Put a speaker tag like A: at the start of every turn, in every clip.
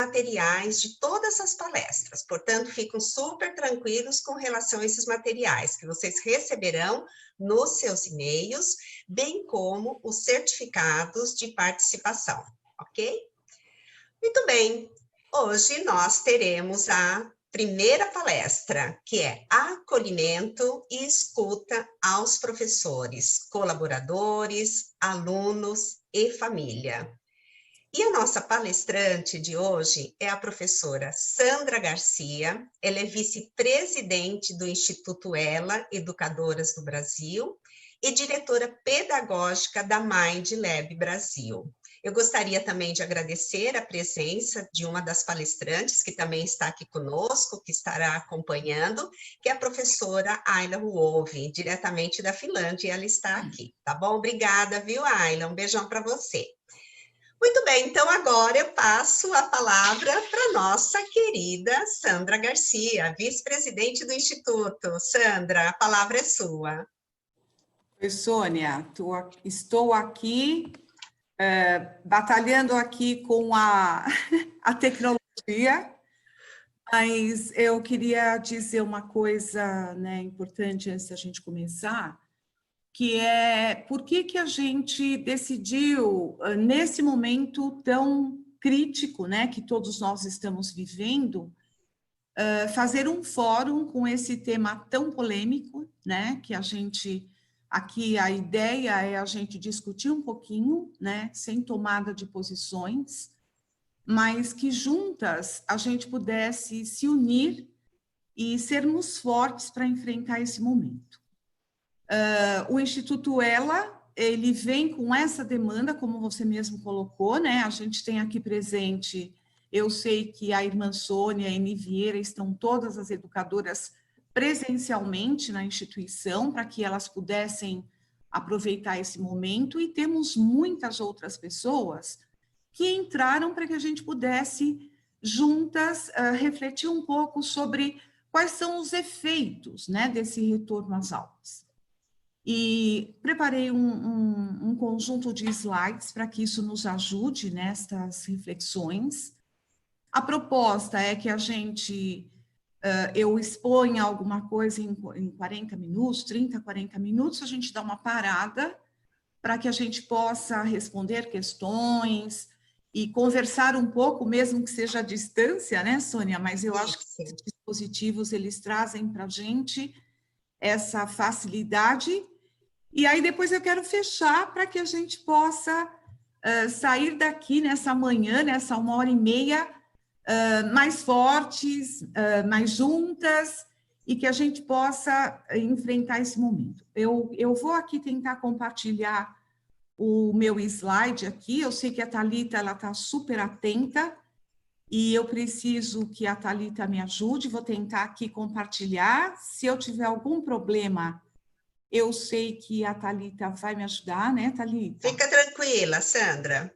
A: materiais de todas as palestras, portanto, fiquem super tranquilos com relação a esses materiais, que vocês receberão nos seus e-mails, bem como os certificados de participação, ok? Muito bem, hoje nós teremos a primeira palestra, que é acolhimento e escuta aos professores, colaboradores, alunos e família. E a nossa palestrante de hoje é a professora Sandra Garcia, ela é vice-presidente do Instituto Ela, Educadoras do Brasil, e diretora pedagógica da Mind Lab Brasil. Eu gostaria também de agradecer a presença de uma das palestrantes, que também está aqui conosco, que estará acompanhando, que é a professora Ayla Huovi, diretamente da Finlândia, e ela está aqui, tá bom? Obrigada, viu, Ayla? Um beijão para você. Muito bem, então agora eu passo a palavra para nossa querida Sandra Garcia, vice-presidente do Instituto. Sandra, a palavra é sua.
B: Oi, Sônia, estou aqui, batalhando aqui com a tecnologia, mas eu queria dizer uma coisa, né, importante antes da gente começar, que é por que a gente decidiu, nesse momento tão crítico, né, que todos nós estamos vivendo, fazer um fórum com esse tema tão polêmico, né, que a gente, aqui a ideia é a gente discutir um pouquinho, né, sem tomada de posições, mas que juntas a gente pudesse se unir e sermos fortes para enfrentar esse momento. O Instituto Ela, ele vem com essa demanda, como você mesmo colocou, né? A gente tem aqui presente, eu sei que a irmã Sônia e a Eni Vieira estão todas as educadoras presencialmente na instituição, para que elas pudessem aproveitar esse momento, e temos muitas outras pessoas que entraram para que a gente pudesse, juntas, refletir um pouco sobre quais são os efeitos, né, desse retorno às aulas. E preparei um conjunto de slides para que isso nos ajude nestas reflexões. A proposta é que a gente, eu exponha alguma coisa em 40 minutos, 30, 40 minutos, a gente dá uma parada para que a gente possa responder questões e conversar um pouco, mesmo que seja à distância, né, Sônia? Mas eu acho que esses dispositivos, eles trazem para a gente essa facilidade. E aí depois eu quero fechar para que a gente possa sair daqui nessa manhã, nessa 1h30, mais fortes, mais juntas, e que a gente possa enfrentar esse momento. Eu vou aqui tentar compartilhar o meu slide aqui. Eu sei que a Thalita, ela está super atenta, e eu preciso que a Thalita me ajude. Vou tentar aqui compartilhar. Se eu tiver algum problema, eu sei que a Thalita vai me ajudar, né, Thalita?
A: Fica tranquila, Sandra.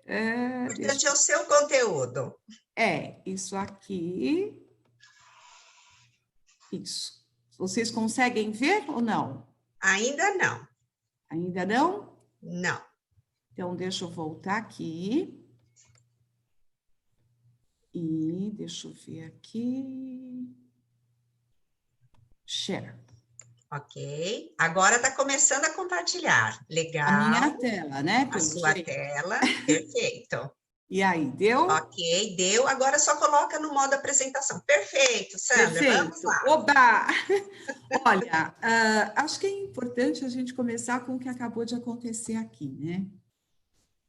A: O importante é o seu conteúdo.
B: Isso aqui. Isso. Vocês conseguem ver ou não?
A: Ainda não.
B: Ainda não?
A: Não.
B: Então, deixa eu voltar aqui. E deixa eu ver aqui. Share.
A: Ok. Agora está começando a compartilhar. Legal.
B: A minha tela, né?
A: A sua tela. Perfeito.
B: E aí, deu?
A: Ok, deu. Agora só coloca no modo apresentação. Perfeito, Sandra.
B: Perfeito.
A: Vamos lá.
B: Oba! Olha, acho que é importante a gente começar com o que acabou de acontecer aqui, né?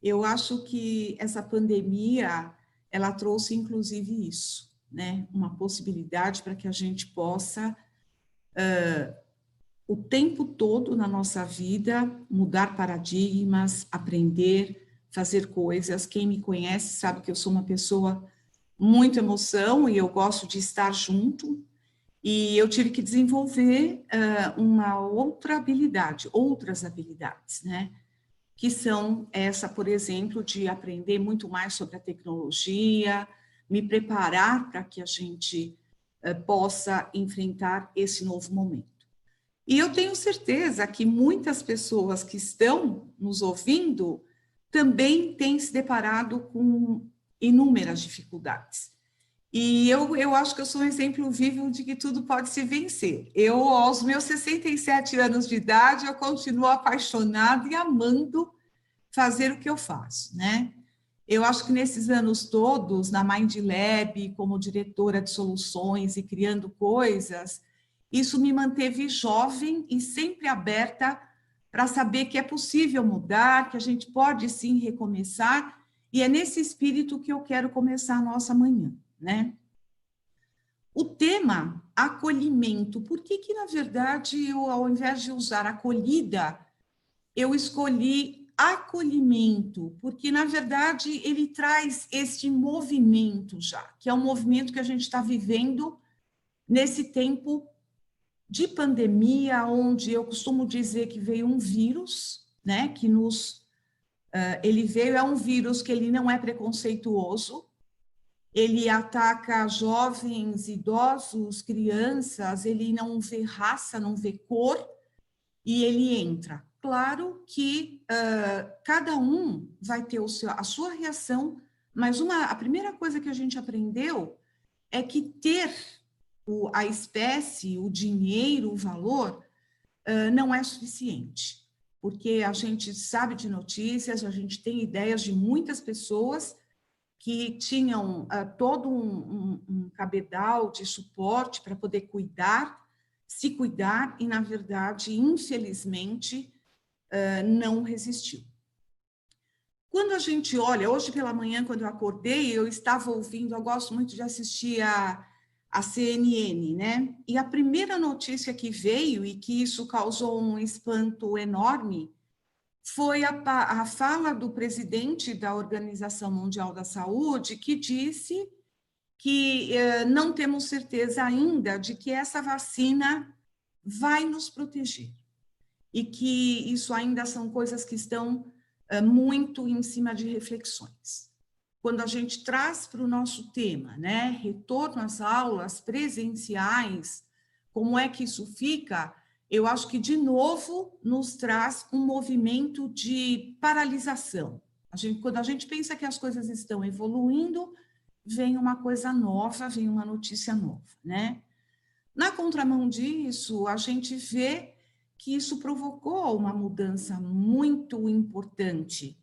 B: Eu acho que essa pandemia, ela trouxe inclusive isso, né? Uma possibilidade para que a gente possa, o tempo todo na nossa vida, mudar paradigmas, aprender, fazer coisas. Quem me conhece sabe que eu sou uma pessoa muito emoção e eu gosto de estar junto. E eu tive que desenvolver uma outra habilidade, outras habilidades, né? Que são essa, por exemplo, de aprender muito mais sobre a tecnologia, me preparar para que a gente possa enfrentar esse novo momento. E eu tenho certeza que muitas pessoas que estão nos ouvindo também têm se deparado com inúmeras dificuldades. E eu acho que eu sou um exemplo vivo de que tudo pode se vencer. Eu, aos meus 67 anos de idade, eu continuo apaixonada e amando fazer o que eu faço, né? Eu acho que nesses anos todos, na Mind Lab, como diretora de soluções e criando coisas, isso me manteve jovem e sempre aberta para saber que é possível mudar, que a gente pode sim recomeçar, e é nesse espírito que eu quero começar a nossa manhã, né? O tema acolhimento, por que que, na verdade, eu, ao invés de usar acolhida, eu escolhi acolhimento, porque, na verdade, ele traz este movimento já, que é um movimento que a gente está vivendo nesse tempo de pandemia, onde eu costumo dizer que veio um vírus, né, que ele veio, é um vírus que ele não é preconceituoso, ele ataca jovens, idosos, crianças, ele não vê raça, não vê cor, e ele entra. Claro que cada um vai ter a sua reação, mas a primeira coisa que a gente aprendeu é que ter a espécie, o dinheiro, o valor, não é suficiente. Porque a gente sabe de notícias, a gente tem ideias de muitas pessoas que tinham todo um cabedal de suporte para poder se cuidar, e, na verdade, infelizmente, não resistiu. Quando a gente olha, hoje pela manhã, quando eu acordei, eu estava ouvindo, eu gosto muito de assistir a CNN, né? E a primeira notícia que veio, e que isso causou um espanto enorme, foi a fala do presidente da Organização Mundial da Saúde, que disse que não temos certeza ainda de que essa vacina vai nos proteger, e que isso ainda são coisas que estão muito em cima de reflexões. Quando a gente traz para o nosso tema, né, retorno às aulas presenciais, como é que isso fica? Eu acho que, de novo, nos traz um movimento de paralisação. Quando a gente pensa que as coisas estão evoluindo, vem uma coisa nova, vem uma notícia nova, né? Na contramão disso, a gente vê que isso provocou uma mudança muito importante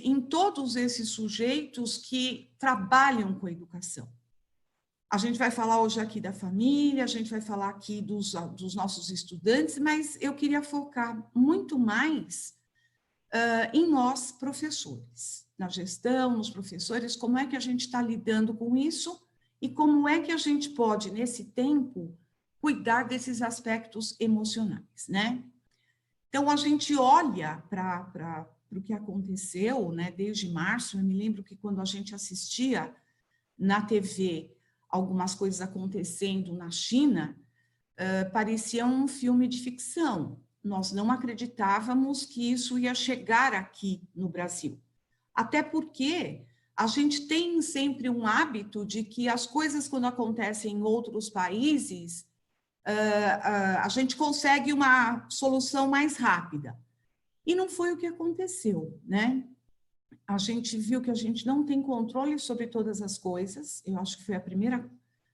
B: em todos esses sujeitos que trabalham com a educação. A gente vai falar hoje aqui da família, a gente vai falar aqui dos nossos estudantes, mas eu queria focar muito mais em nós, professores, na gestão, nos professores, como é que a gente está lidando com isso e como é que a gente pode, nesse tempo, cuidar desses aspectos emocionais, né? Então, a gente olha para o que aconteceu, né, desde março. Eu me lembro que, quando a gente assistia na TV algumas coisas acontecendo na China, parecia um filme de ficção. Nós não acreditávamos que isso ia chegar aqui no Brasil. Até porque a gente tem sempre um hábito de que as coisas, quando acontecem em outros países, a gente consegue uma solução mais rápida. E não foi o que aconteceu, né? A gente viu que a gente não tem controle sobre todas as coisas. Eu acho que foi a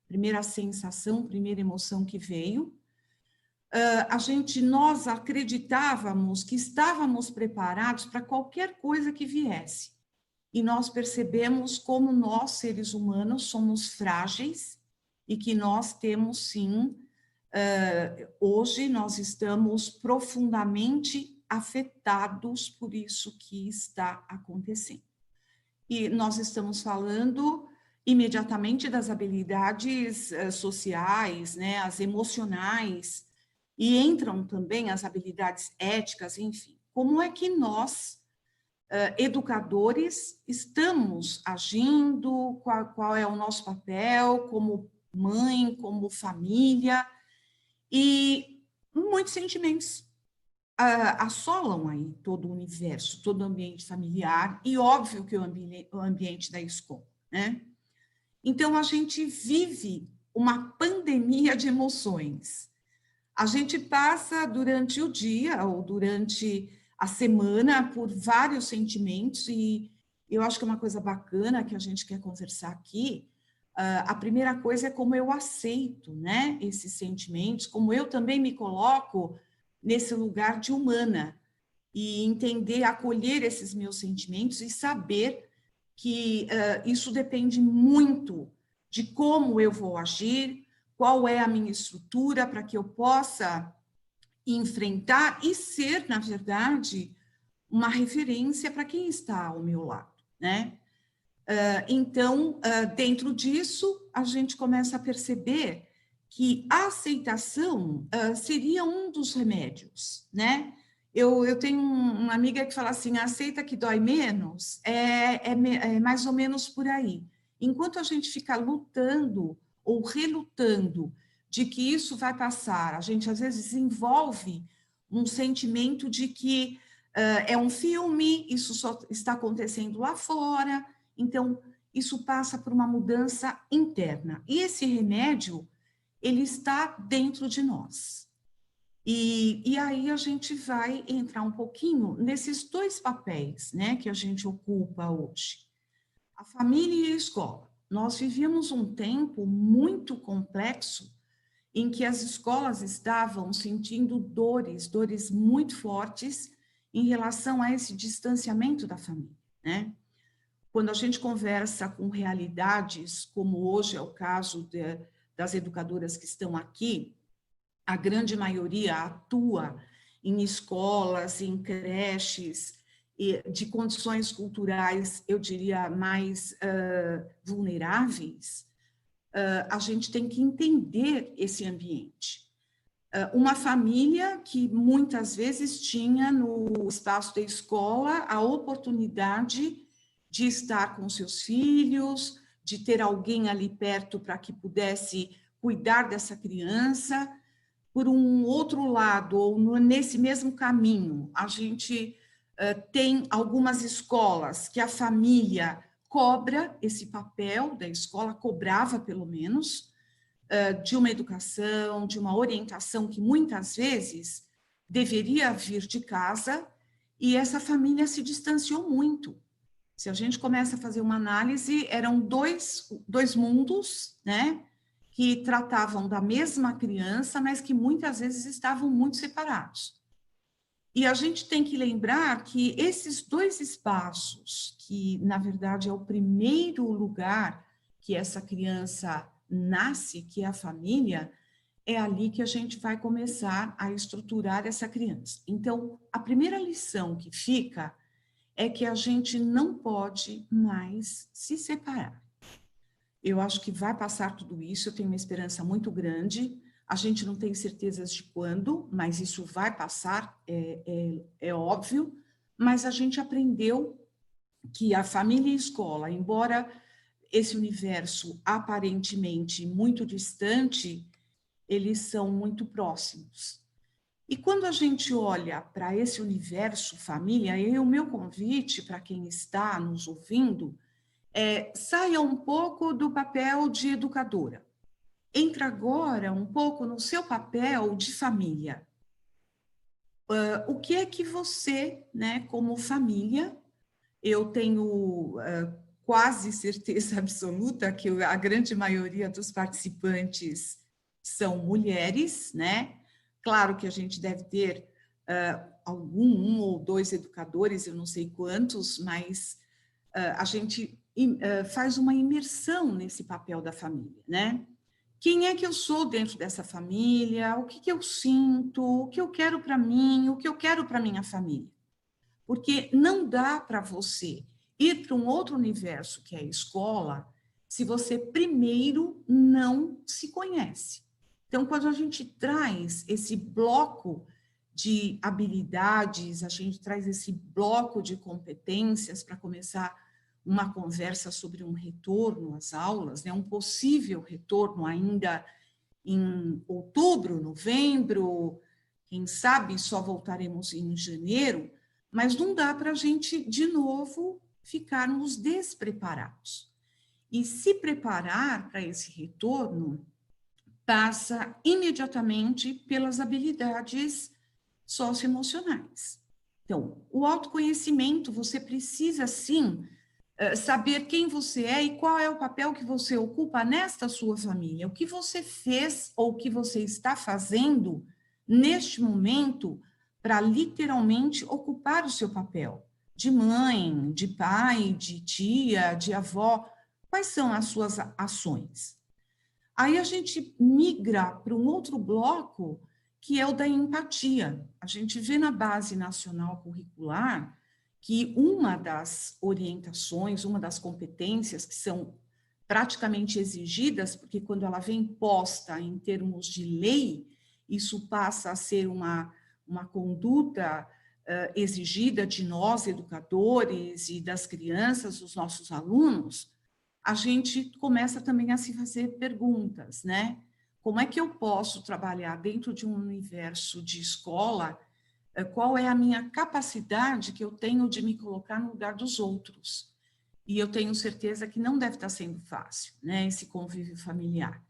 B: primeira sensação, primeira emoção que veio. Nós acreditávamos que estávamos preparados para qualquer coisa que viesse. E nós percebemos como nós, seres humanos, somos frágeis e que nós temos, sim, hoje nós estamos profundamente afetados por isso que está acontecendo. E nós estamos falando imediatamente das habilidades sociais, né, as emocionais, e entram também as habilidades éticas, enfim. Como é que nós, educadores, estamos agindo, qual é o nosso papel como mãe, como família, e muitos sentimentos assolam aí todo o universo, todo o ambiente familiar, e óbvio que o ambiente da escola, né? Então, a gente vive uma pandemia de emoções. A gente passa durante o dia ou durante a semana por vários sentimentos, e eu acho que é uma coisa bacana que a gente quer conversar aqui. A primeira coisa é como eu aceito, né, esses sentimentos, como eu também me coloco nesse lugar de humana, e entender, acolher esses meus sentimentos e saber que isso depende muito de como eu vou agir, qual é a minha estrutura para que eu possa enfrentar e ser, na verdade, uma referência para quem está ao meu lado, né? Então, dentro disso, a gente começa a perceber que a aceitação seria um dos remédios, né? Eu tenho uma amiga que fala assim, aceita que dói menos, é mais ou menos por aí. Enquanto a gente fica lutando ou relutando de que isso vai passar, a gente às vezes desenvolve um sentimento de que é um filme, isso só está acontecendo lá fora, então isso passa por uma mudança interna. E esse remédio, ele está dentro de nós. E aí a gente vai entrar um pouquinho nesses dois papéis, né, que a gente ocupa hoje. A família e a escola. Nós vivíamos um tempo muito complexo em que as escolas estavam sentindo dores muito fortes em relação a esse distanciamento da família, né? Quando a gente conversa com realidades, como hoje é o caso das educadoras que estão aqui, a grande maioria atua em escolas, em creches, de condições culturais, eu diria, mais vulneráveis, a gente tem que entender esse ambiente. Uma família que muitas vezes tinha no espaço da escola a oportunidade de estar com seus filhos, de ter alguém ali perto para que pudesse cuidar dessa criança. Por um outro lado, ou nesse mesmo caminho, a gente tem algumas escolas que a família cobra esse papel da escola, cobrava pelo menos, de uma educação, de uma orientação que muitas vezes deveria vir de casa, e essa família se distanciou muito. Se a gente começa a fazer uma análise, eram dois mundos, né, que tratavam da mesma criança, mas que muitas vezes estavam muito separados. E a gente tem que lembrar que esses dois espaços, que na verdade é o primeiro lugar que essa criança nasce, que é a família, é ali que a gente vai começar a estruturar essa criança. Então, a primeira lição que fica é que a gente não pode mais se separar. Eu acho que vai passar tudo isso, eu tenho uma esperança muito grande. A gente não tem certezas de quando, mas isso vai passar, é óbvio. Mas a gente aprendeu que a família e a escola, embora esse universo aparentemente muito distante, eles são muito próximos. E quando a gente olha para esse universo família, o meu convite para quem está nos ouvindo saia um pouco do papel de educadora. Entra agora um pouco no seu papel de família. O que é que você, né, como família, eu tenho quase certeza absoluta que a grande maioria dos participantes são mulheres, né? Claro que a gente deve ter um ou dois educadores, eu não sei quantos, mas a gente faz uma imersão nesse papel da família, né? Quem é que eu sou dentro dessa família? O que eu sinto? O que eu quero para mim? O que eu quero para minha família? Porque não dá para você ir para um outro universo, que é a escola, se você primeiro não se conhece. Então, quando a gente traz esse bloco de habilidades, a gente traz esse bloco de competências para começar uma conversa sobre um retorno às aulas, né, um possível retorno ainda em outubro, novembro, quem sabe só voltaremos em janeiro, mas não dá para a gente, de novo, ficarmos despreparados. E se preparar para esse retorno passa imediatamente pelas habilidades socioemocionais. Então, o autoconhecimento, você precisa, sim, saber quem você é e qual é o papel que você ocupa nesta sua família. O que você fez ou o que você está fazendo neste momento para literalmente ocupar o seu papel de mãe, de pai, de tia, de avó. Quais são as suas ações? Aí a gente migra para um outro bloco, que é o da empatia. A gente vê na Base Nacional Curricular que uma das orientações, uma das competências que são praticamente exigidas, porque quando ela vem posta em termos de lei, isso passa a ser uma conduta exigida de nós, educadores, e das crianças, dos nossos alunos, a gente começa também a se fazer perguntas, né? Como é que eu posso trabalhar dentro de um universo de escola? Qual é a minha capacidade que eu tenho de me colocar no lugar dos outros? E eu tenho certeza que não deve estar sendo fácil, né? Esse convívio familiar.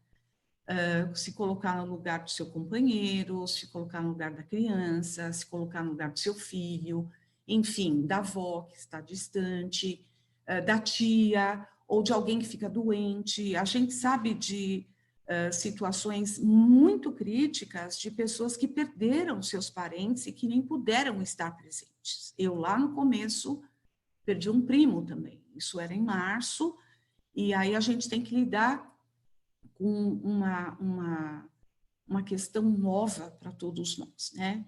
B: Se colocar no lugar do seu companheiro, se colocar no lugar da criança, se colocar no lugar do seu filho, enfim, da avó que está distante, da tia, ou de alguém que fica doente. A gente sabe de situações muito críticas de pessoas que perderam seus parentes e que nem puderam estar presentes. Eu, lá no começo, perdi um primo também. Isso era em março, e aí a gente tem que lidar com uma questão nova para todos nós, né?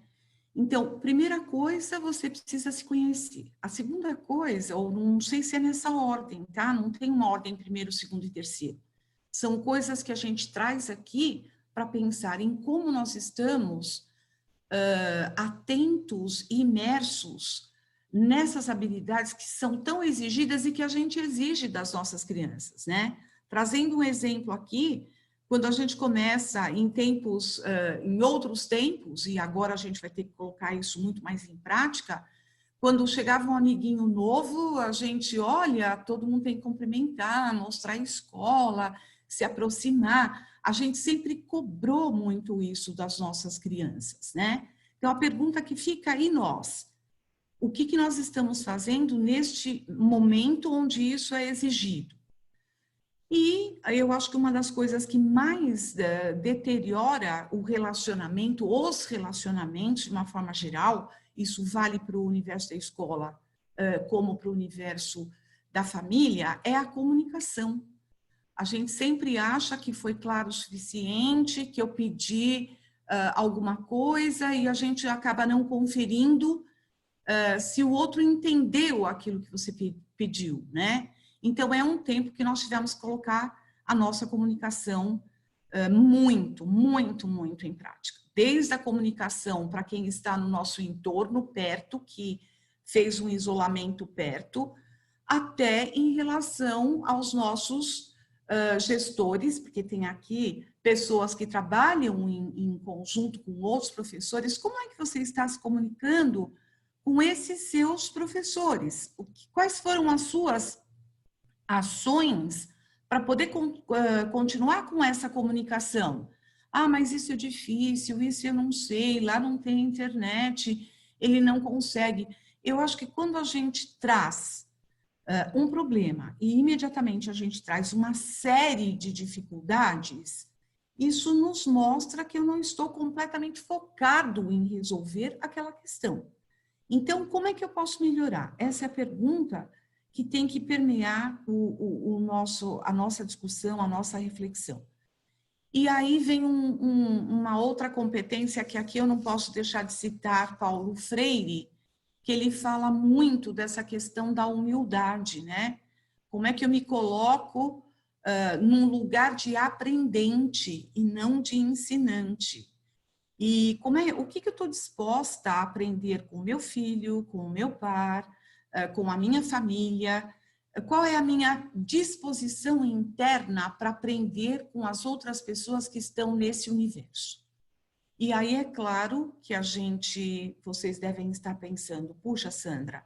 B: Então, primeira coisa, você precisa se conhecer. A segunda coisa, ou não sei se é nessa ordem, tá? Não tem uma ordem primeiro, segundo e terceiro. São coisas que a gente traz aqui para pensar em como nós estamos atentos e imersos nessas habilidades que são tão exigidas e que a gente exige das nossas crianças, né? Trazendo um exemplo aqui, quando a gente começa em tempos, em outros tempos, e agora a gente vai ter que colocar isso muito mais em prática, quando chegava um amiguinho novo, a gente, olha, todo mundo tem que cumprimentar, mostrar a escola, se aproximar. A gente sempre cobrou muito isso das nossas crianças, né? Então, a pergunta que fica aí nós, o que nós estamos fazendo neste momento onde isso é exigido? E eu acho que uma das coisas que mais deteriora o relacionamento, os relacionamentos de uma forma geral, isso vale para o universo da escola como para o universo da família, é a comunicação. A gente sempre acha que foi claro o suficiente, que eu pedi alguma coisa e a gente acaba não conferindo se o outro entendeu aquilo que você pediu, né? Então, é um tempo que nós tivemos que colocar a nossa comunicação muito em prática. Desde a comunicação para quem está no nosso entorno, perto, que fez um isolamento perto, até em relação aos nossos gestores, porque tem aqui pessoas que trabalham em conjunto com outros professores. Como é que você está se comunicando com esses seus professores? Quais foram as suas ações para poder continuar com essa comunicação? Ah, mas isso é difícil, isso eu não sei, lá não tem internet, ele não consegue. Eu acho que quando a gente traz um problema e imediatamente a gente traz uma série de dificuldades, isso nos mostra que eu não estou completamente focado em resolver aquela questão. Então, como é que eu posso melhorar? Essa é a pergunta que tem que permear a nossa discussão, a nossa reflexão. E aí vem uma outra competência que aqui eu não posso deixar de citar Paulo Freire, que ele fala muito dessa questão da humildade, né? Como é que eu me coloco num lugar de aprendente e não de ensinante? E o que eu estou disposta a aprender com o meu filho, com o meu par, com a minha família? Qual é a minha disposição interna para aprender com as outras pessoas que estão nesse universo? E aí é claro que vocês devem estar pensando, puxa, Sandra,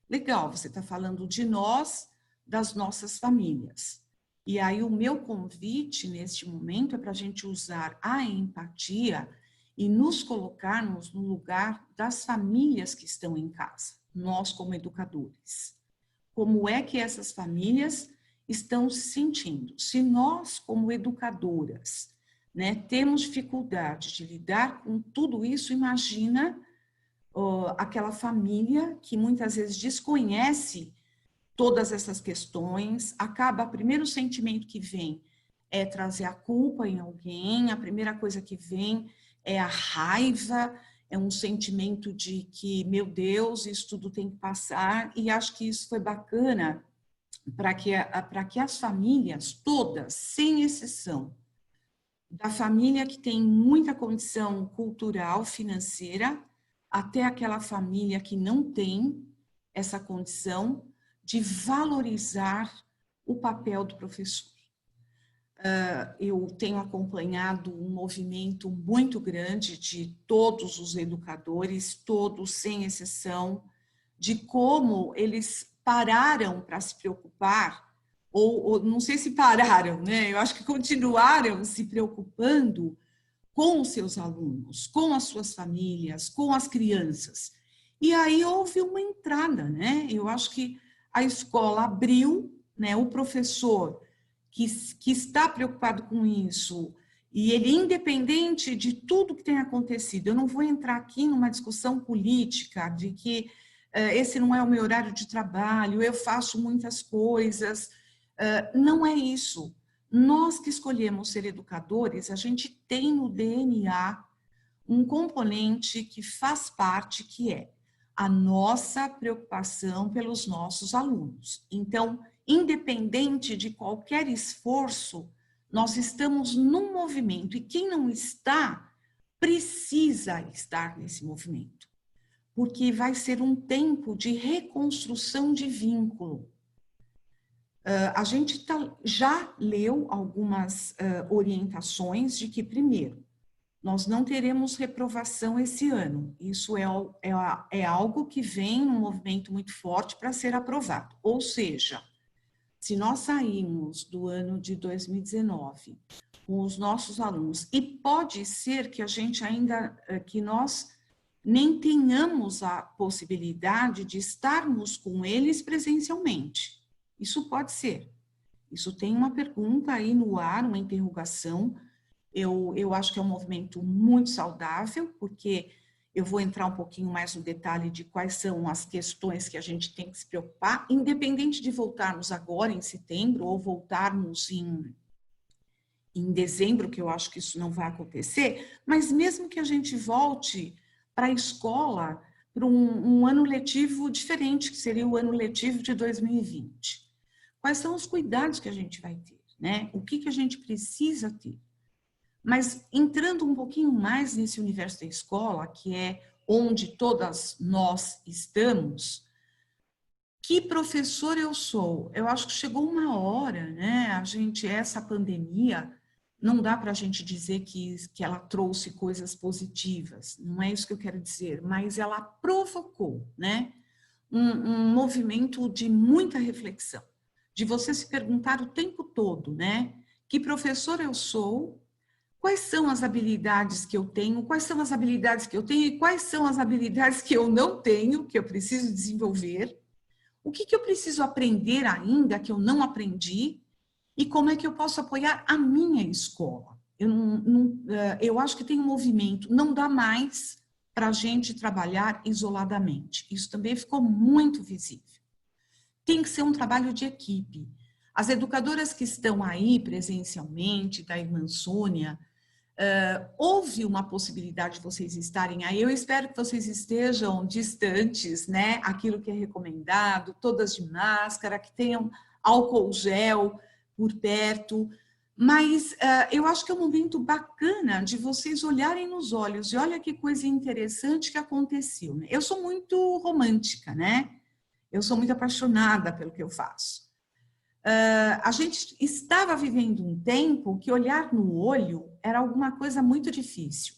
B: legal, você está falando de nós, das nossas famílias. E aí o meu convite neste momento é para a gente usar a empatia e nos colocarmos no lugar das famílias que estão em casa, nós como educadores. como é que essas famílias estão se sentindo. Se nós, como educadoras, né, temos dificuldade de lidar com tudo isso, imagina aquela família que muitas vezes desconhece todas essas questões, acaba, o primeiro sentimento que vem é trazer a culpa em alguém, a primeira coisa que vem é a raiva, é um sentimento de que, meu Deus, isso tudo tem que passar, e acho que isso foi bacana para que as famílias todas, sem exceção, da família que tem muita condição cultural, financeira, até aquela família que não tem essa condição, de valorizar o papel do professor. Eu tenho acompanhado um movimento muito grande de todos os educadores, todos sem exceção, de como eles pararam para se preocupar, ou não sei se pararam, né? Eu acho que continuaram se preocupando com os seus alunos, com as suas famílias, com as crianças. E aí houve uma entrada, né? Eu acho que a escola abriu, né? O professor que está preocupado com isso, e ele, independente de tudo que tem acontecido, eu não vou entrar aqui numa discussão política de que esse não é o meu horário de trabalho, eu faço muitas coisas, não é isso. Nós que escolhemos ser educadores, a gente tem no DNA um componente que faz parte, que é a nossa preocupação pelos nossos alunos. Então, independente de qualquer esforço, nós estamos num movimento, e quem não está, precisa estar nesse movimento, porque vai ser um tempo de reconstrução de vínculo. A gente já leu algumas orientações de que, primeiro, nós não teremos reprovação esse ano. Isso é algo que vem num movimento muito forte para ser aprovado. Ou seja, se nós saímos do ano de 2019 com os nossos alunos, e pode ser que a gente ainda, que nós nem tenhamos a possibilidade de estarmos com eles presencialmente. Isso pode ser. Isso tem uma pergunta aí no ar, uma interrogação. Eu acho que é um movimento muito saudável, porque eu vou entrar um pouquinho mais no detalhe de quais são as questões que a gente tem que se preocupar, independente de voltarmos agora em setembro ou voltarmos em dezembro, que eu acho que isso não vai acontecer, mas mesmo que a gente volte para a escola para um ano letivo diferente, que seria o ano letivo de 2020. Quais são os cuidados que a gente vai ter, né? O que a gente precisa ter? Mas entrando um pouquinho mais nesse universo da escola, que é onde todas nós estamos, que professor eu sou? Eu acho que chegou uma hora, né? Essa pandemia, não dá para a gente dizer que ela trouxe coisas positivas, não é isso que eu quero dizer, mas ela provocou, né? Um movimento de muita reflexão, de você se perguntar o tempo todo, né? Que professor eu sou? Quais são as habilidades que eu tenho? Quais são as habilidades que eu tenho e quais são as habilidades que eu não tenho, que eu preciso desenvolver? O que eu preciso aprender ainda que eu não aprendi? E como é que eu posso apoiar a minha escola? Eu acho que tem um movimento, não dá mais para a gente trabalhar isoladamente. Isso também ficou muito visível. Tem que ser um trabalho de equipe. As educadoras que estão aí presencialmente, da Irmã Sônia, houve uma possibilidade de vocês estarem aí. Eu espero que vocês estejam distantes, né? Aquilo que é recomendado, todas de máscara, que tenham álcool gel por perto. Mas eu acho que é um momento bacana de vocês olharem nos olhos. E olha que coisa interessante que aconteceu, né? Eu sou muito romântica, né? Eu sou muito apaixonada pelo que eu faço. A gente estava vivendo um tempo que olhar no olho era alguma coisa muito difícil.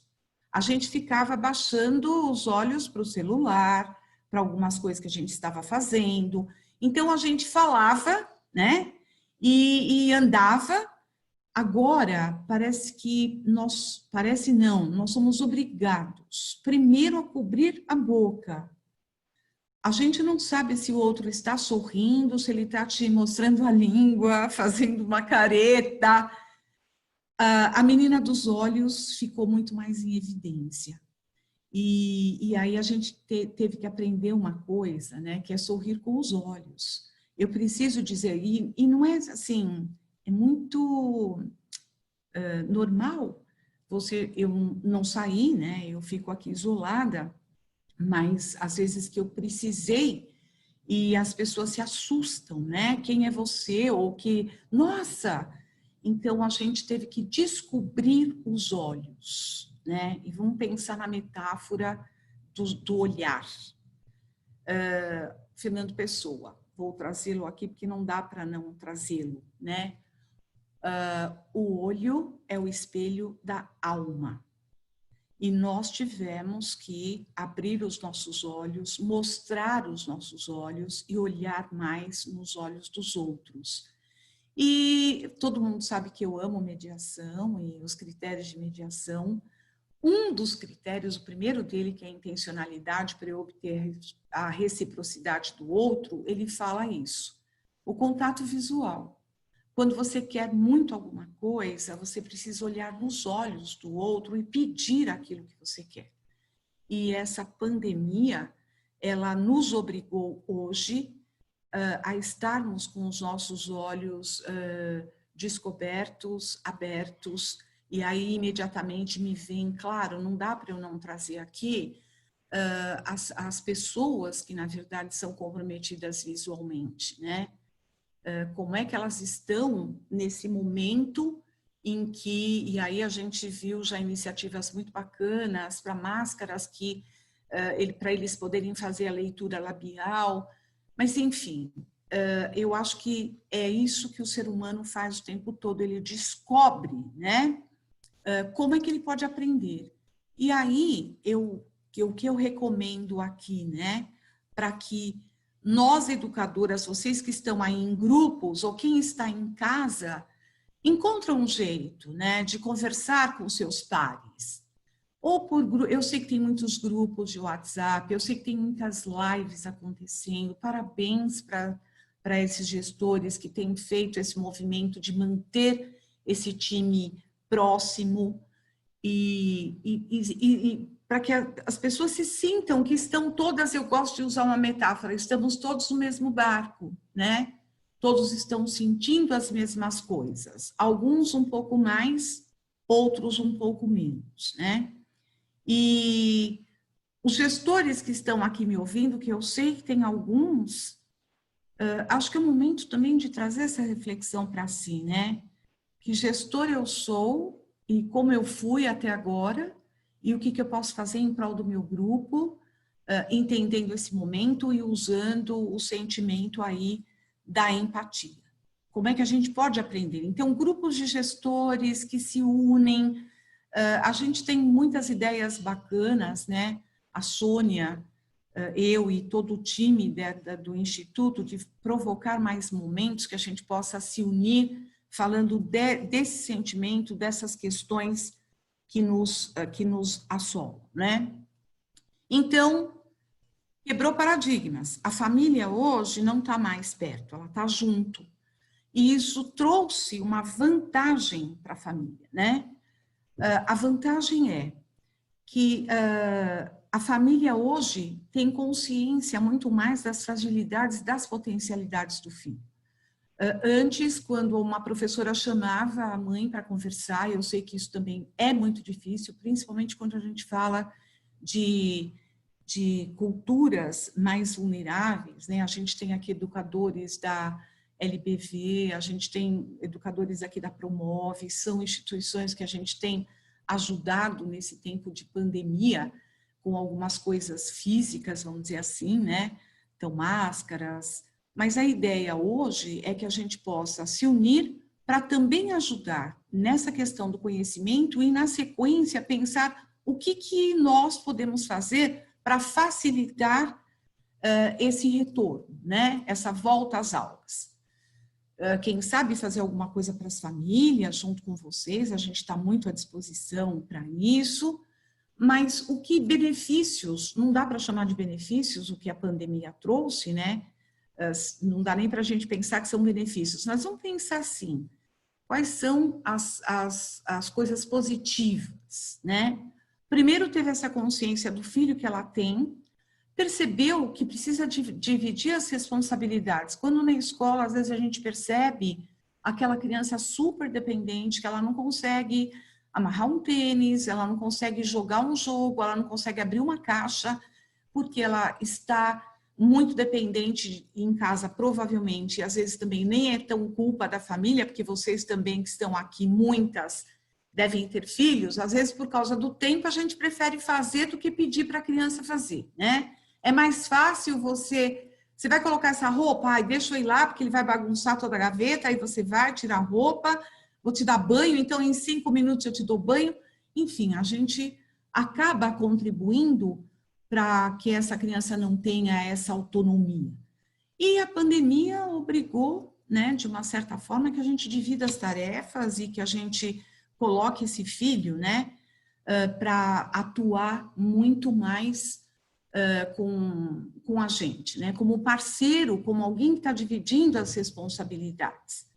B: A gente ficava baixando os olhos para o celular, para algumas coisas que a gente estava fazendo. Então, a gente falava, né? E andava. Agora, parece que nós somos obrigados, primeiro, a cobrir a boca, a gente não sabe se o outro está sorrindo, se ele está te mostrando a língua, fazendo uma careta. A menina dos olhos ficou muito mais em evidência. E aí a gente teve que aprender uma coisa, né, que é sorrir com os olhos. Eu preciso dizer, e não é assim, é muito normal eu não sair, né, eu fico aqui isolada, mas às vezes que eu precisei e as pessoas se assustam, né? Quem é você? Ou que, nossa! Então a gente teve que descobrir os olhos, né? E vamos pensar na metáfora do olhar. Fernando Pessoa, vou trazê-lo aqui porque não dá para não trazê-lo, né? O olho é o espelho da alma. E nós tivemos que abrir os nossos olhos, mostrar os nossos olhos e olhar mais nos olhos dos outros. E todo mundo sabe que eu amo mediação e os critérios de mediação. Um dos critérios, o primeiro dele, que é a intencionalidade para eu obter a reciprocidade do outro, ele fala isso. O contato visual. Quando você quer muito alguma coisa, você precisa olhar nos olhos do outro e pedir aquilo que você quer. E essa pandemia, ela nos obrigou hoje a estarmos com os nossos olhos descobertos, abertos, e aí imediatamente me vem, claro, não dá para eu não trazer aqui as pessoas que, na verdade, são comprometidas visualmente, né? Como é que elas estão nesse momento em que, e aí a gente viu já iniciativas muito bacanas para máscaras que para eles poderem fazer a leitura labial, mas enfim, eu acho que é isso que o ser humano faz o tempo todo, ele descobre, né, como é que ele pode aprender. E aí, o que eu recomendo aqui, né, para que nós, educadoras, vocês que estão aí em grupos, ou quem está em casa, encontra um jeito, né, de conversar com seus pares. Ou por eu sei que tem muitos grupos de WhatsApp, eu sei que tem muitas lives acontecendo. Parabéns para esses gestores que têm feito esse movimento de manter esse time próximo e para que as pessoas se sintam que estão todas, eu gosto de usar uma metáfora, estamos todos no mesmo barco, né? Todos estão sentindo as mesmas coisas, alguns um pouco mais, outros um pouco menos, né? E os gestores que estão aqui me ouvindo, que eu sei que tem alguns, acho que é o momento também de trazer essa reflexão para si, né? Que gestor eu sou e como eu fui até agora e o que eu posso fazer em prol do meu grupo, entendendo esse momento e usando o sentimento aí da empatia. Como é que a gente pode aprender? Então, grupos de gestores que se unem, a gente tem muitas ideias bacanas, né? A Sônia, eu e todo o time do Instituto, de provocar mais momentos que a gente possa se unir, falando desse sentimento, dessas questões que nos assolam, né? Então, quebrou paradigmas. A família hoje não está mais perto, ela está junto. E isso trouxe uma vantagem para a família, né? A vantagem é que a família hoje tem consciência muito mais das fragilidades, das potencialidades do filho. Antes, quando uma professora chamava a mãe para conversar, eu sei que isso também é muito difícil, principalmente quando a gente fala de culturas mais vulneráveis, né? A gente tem aqui educadores da LBV, a gente tem educadores aqui da Promove, são instituições que a gente tem ajudado nesse tempo de pandemia com algumas coisas físicas, vamos dizer assim, né? Então, máscaras. Mas a ideia hoje é que a gente possa se unir para também ajudar nessa questão do conhecimento e, na sequência, pensar o que nós podemos fazer para facilitar esse retorno, né? Essa volta às aulas. Quem sabe fazer alguma coisa para as famílias, junto com vocês, a gente está muito à disposição para isso, Mas o que benefícios, não dá para chamar de benefícios o que a pandemia trouxe, né? Não dá nem para a gente pensar que são benefícios. Nós vamos pensar assim, quais são as coisas positivas, né? Primeiro, teve essa consciência do filho que ela tem, percebeu que precisa dividir as responsabilidades. Quando na escola, às vezes a gente percebe aquela criança super dependente, que ela não consegue amarrar um tênis, ela não consegue jogar um jogo, ela não consegue abrir uma caixa, porque ela está muito dependente em casa, provavelmente, e às vezes também nem é tão culpa da família, porque vocês também que estão aqui, muitas devem ter filhos, às vezes por causa do tempo a gente prefere fazer do que pedir para a criança fazer, né? É mais fácil você vai colocar essa roupa, ai, deixa eu ir lá, porque ele vai bagunçar toda a gaveta, aí você vai tirar a roupa, vou te dar banho, então em 5 minutos eu te dou banho. Enfim, a gente acaba contribuindo para que essa criança não tenha essa autonomia. E a pandemia obrigou, né, de uma certa forma, que a gente divida as tarefas e que a gente coloque esse filho, né, para atuar muito mais com a gente, né, como parceiro, como alguém que está dividindo as responsabilidades.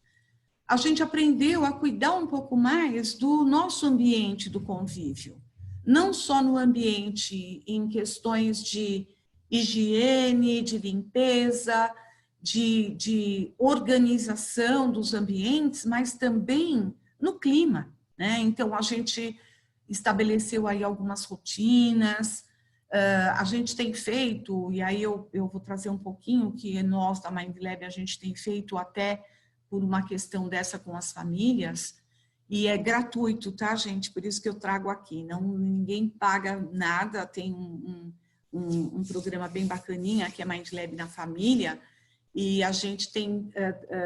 B: A gente aprendeu a cuidar um pouco mais do nosso ambiente do convívio, não só no ambiente em questões de higiene, de limpeza, de organização dos ambientes, mas também no clima, né? Então, a gente estabeleceu aí algumas rotinas, a gente tem feito, e aí eu vou trazer um pouquinho que nós da MindLab a gente tem feito até por uma questão dessa com as famílias, e é gratuito, tá, gente? Por isso que eu trago aqui. Ninguém paga nada, tem um programa bem bacaninha, que é MindLab na Família, e a gente tem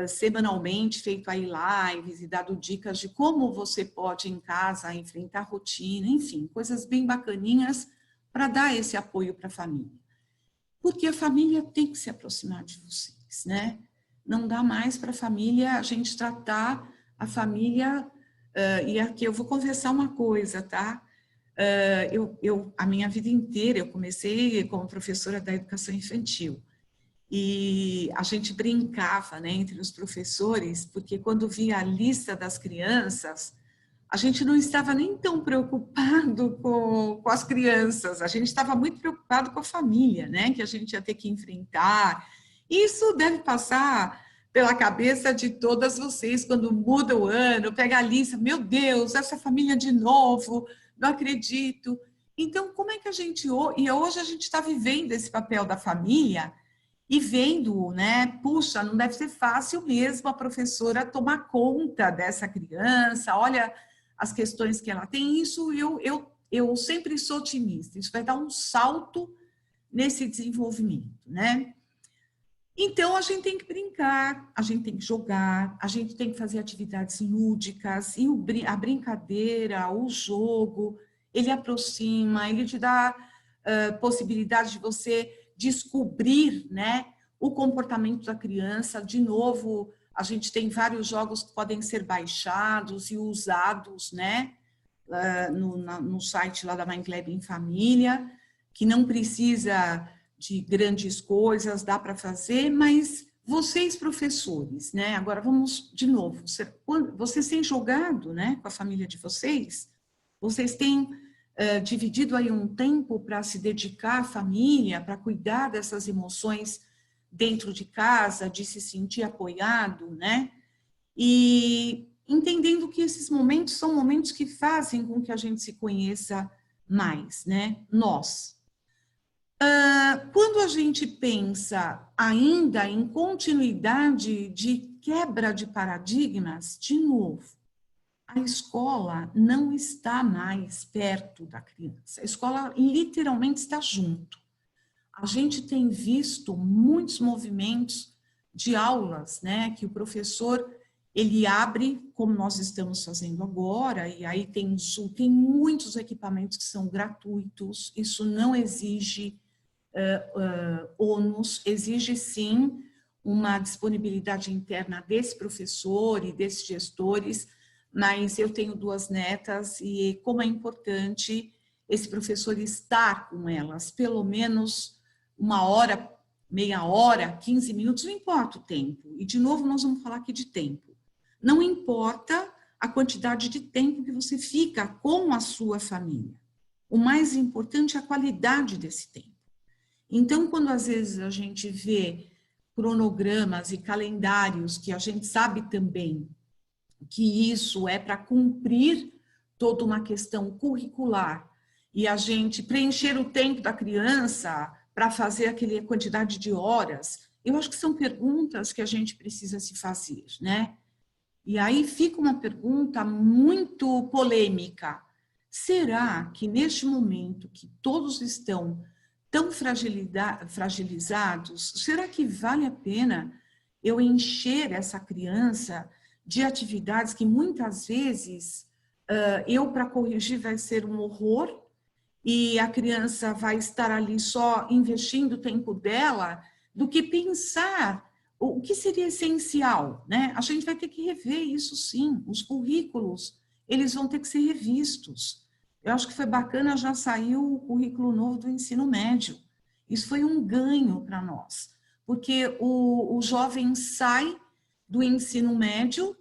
B: semanalmente feito aí lives e dado dicas de como você pode em casa enfrentar a rotina, enfim, coisas bem bacaninhas para dar esse apoio para a família. Porque a família tem que se aproximar de vocês, né? Não dá mais para a família, a gente tratar a família, e aqui eu vou confessar uma coisa, tá? A minha vida inteira, eu comecei como professora da educação infantil, e a gente brincava, né, entre os professores, porque quando via a lista das crianças, a gente não estava nem tão preocupado com as crianças, a gente estava muito preocupado com a família, né, que a gente ia ter que enfrentar. Isso deve passar pela cabeça de todas vocês quando muda o ano, pega a lista, meu Deus, essa família de novo, não acredito. Então, como é que a gente... E hoje a gente está vivendo esse papel da família e vendo, né, puxa, não deve ser fácil mesmo a professora tomar conta dessa criança, olha as questões que ela tem, isso eu sempre sou otimista, isso vai dar um salto nesse desenvolvimento, né? Então, a gente tem que brincar, a gente tem que jogar, a gente tem que fazer atividades lúdicas, e a brincadeira, o jogo, ele aproxima, ele te dá possibilidade de você descobrir, né, o comportamento da criança. De novo, a gente tem vários jogos que podem ser baixados e usados, né, no site lá da MindLab em Família, que não precisa de grandes coisas, dá para fazer, mas vocês, professores, né, agora vamos de novo, vocês têm jogado, né, com a família de vocês? Vocês têm dividido aí um tempo para se dedicar à família, para cuidar dessas emoções dentro de casa, de se sentir apoiado, né? E entendendo que esses momentos são momentos que fazem com que a gente se conheça mais, né? Nós. Quando a gente pensa ainda em continuidade de quebra de paradigmas, de novo, a escola não está mais perto da criança. A escola literalmente está junto. A gente tem visto muitos movimentos de aulas, né, que o professor ele abre, como nós estamos fazendo agora, e aí tem muitos equipamentos que são gratuitos, isso não exige ônus, exige sim uma disponibilidade interna desse professor e desses gestores, mas eu tenho 2 netas e como é importante esse professor estar com elas, pelo menos 1 hora, meia hora, 15 minutos, não importa o tempo. E, de novo, nós vamos falar aqui de tempo. Não importa a quantidade de tempo que você fica com a sua família. O mais importante é a qualidade desse tempo. Então, quando às vezes a gente vê cronogramas e calendários, que a gente sabe também que isso é para cumprir toda uma questão curricular, e a gente preencher o tempo da criança para fazer aquela quantidade de horas, eu acho que são perguntas que a gente precisa se fazer, né? E aí fica uma pergunta muito polêmica. Será que neste momento que todos estão tão fragilizados, será que vale a pena eu encher essa criança de atividades que muitas vezes eu, para corrigir, vai ser um horror, e a criança vai estar ali só investindo o tempo dela, do que pensar o que seria essencial, né? A gente vai ter que rever isso, sim. Os currículos, eles vão ter que ser revistos. Eu acho que foi bacana, já saiu o currículo novo do ensino médio. Isso foi um ganho para nós, porque o jovem sai do ensino médio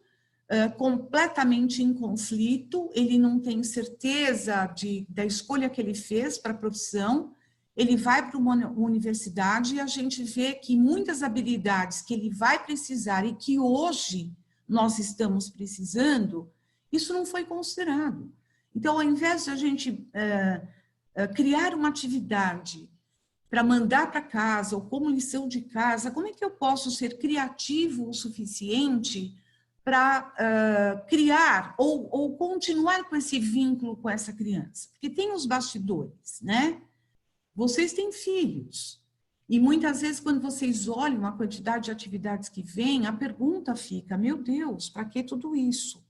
B: completamente em conflito, ele não tem certeza da escolha que ele fez para a profissão, ele vai para uma universidade e a gente vê que muitas habilidades que ele vai precisar e que hoje nós estamos precisando, isso não foi considerado. Então, ao invés de a gente criar uma atividade para mandar para casa ou como lição de casa, como é que eu posso ser criativo o suficiente para criar ou continuar com esse vínculo com essa criança? Porque tem os bastidores, né? Vocês têm filhos, e muitas vezes quando vocês olham a quantidade de atividades que vem, a pergunta fica, meu Deus, para que tudo isso?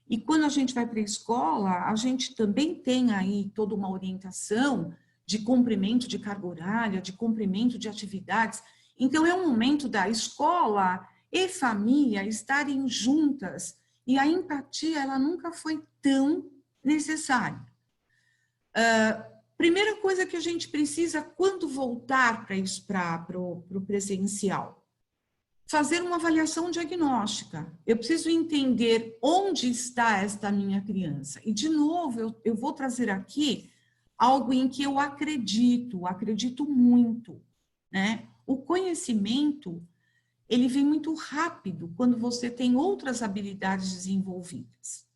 B: E quando a gente vai para a escola, a gente também tem aí toda uma orientação de cumprimento de carga horária, de cumprimento de atividades. Então, é um momento da escola e família estarem juntas, e a empatia, ela nunca foi tão necessária. Primeira coisa que a gente precisa, quando voltar para o presencial, fazer uma avaliação diagnóstica. Eu preciso entender onde está esta minha criança. E, de novo, eu vou trazer aqui algo em que eu acredito muito, né? O conhecimento, ele vem muito rápido quando você tem outras habilidades desenvolvidas.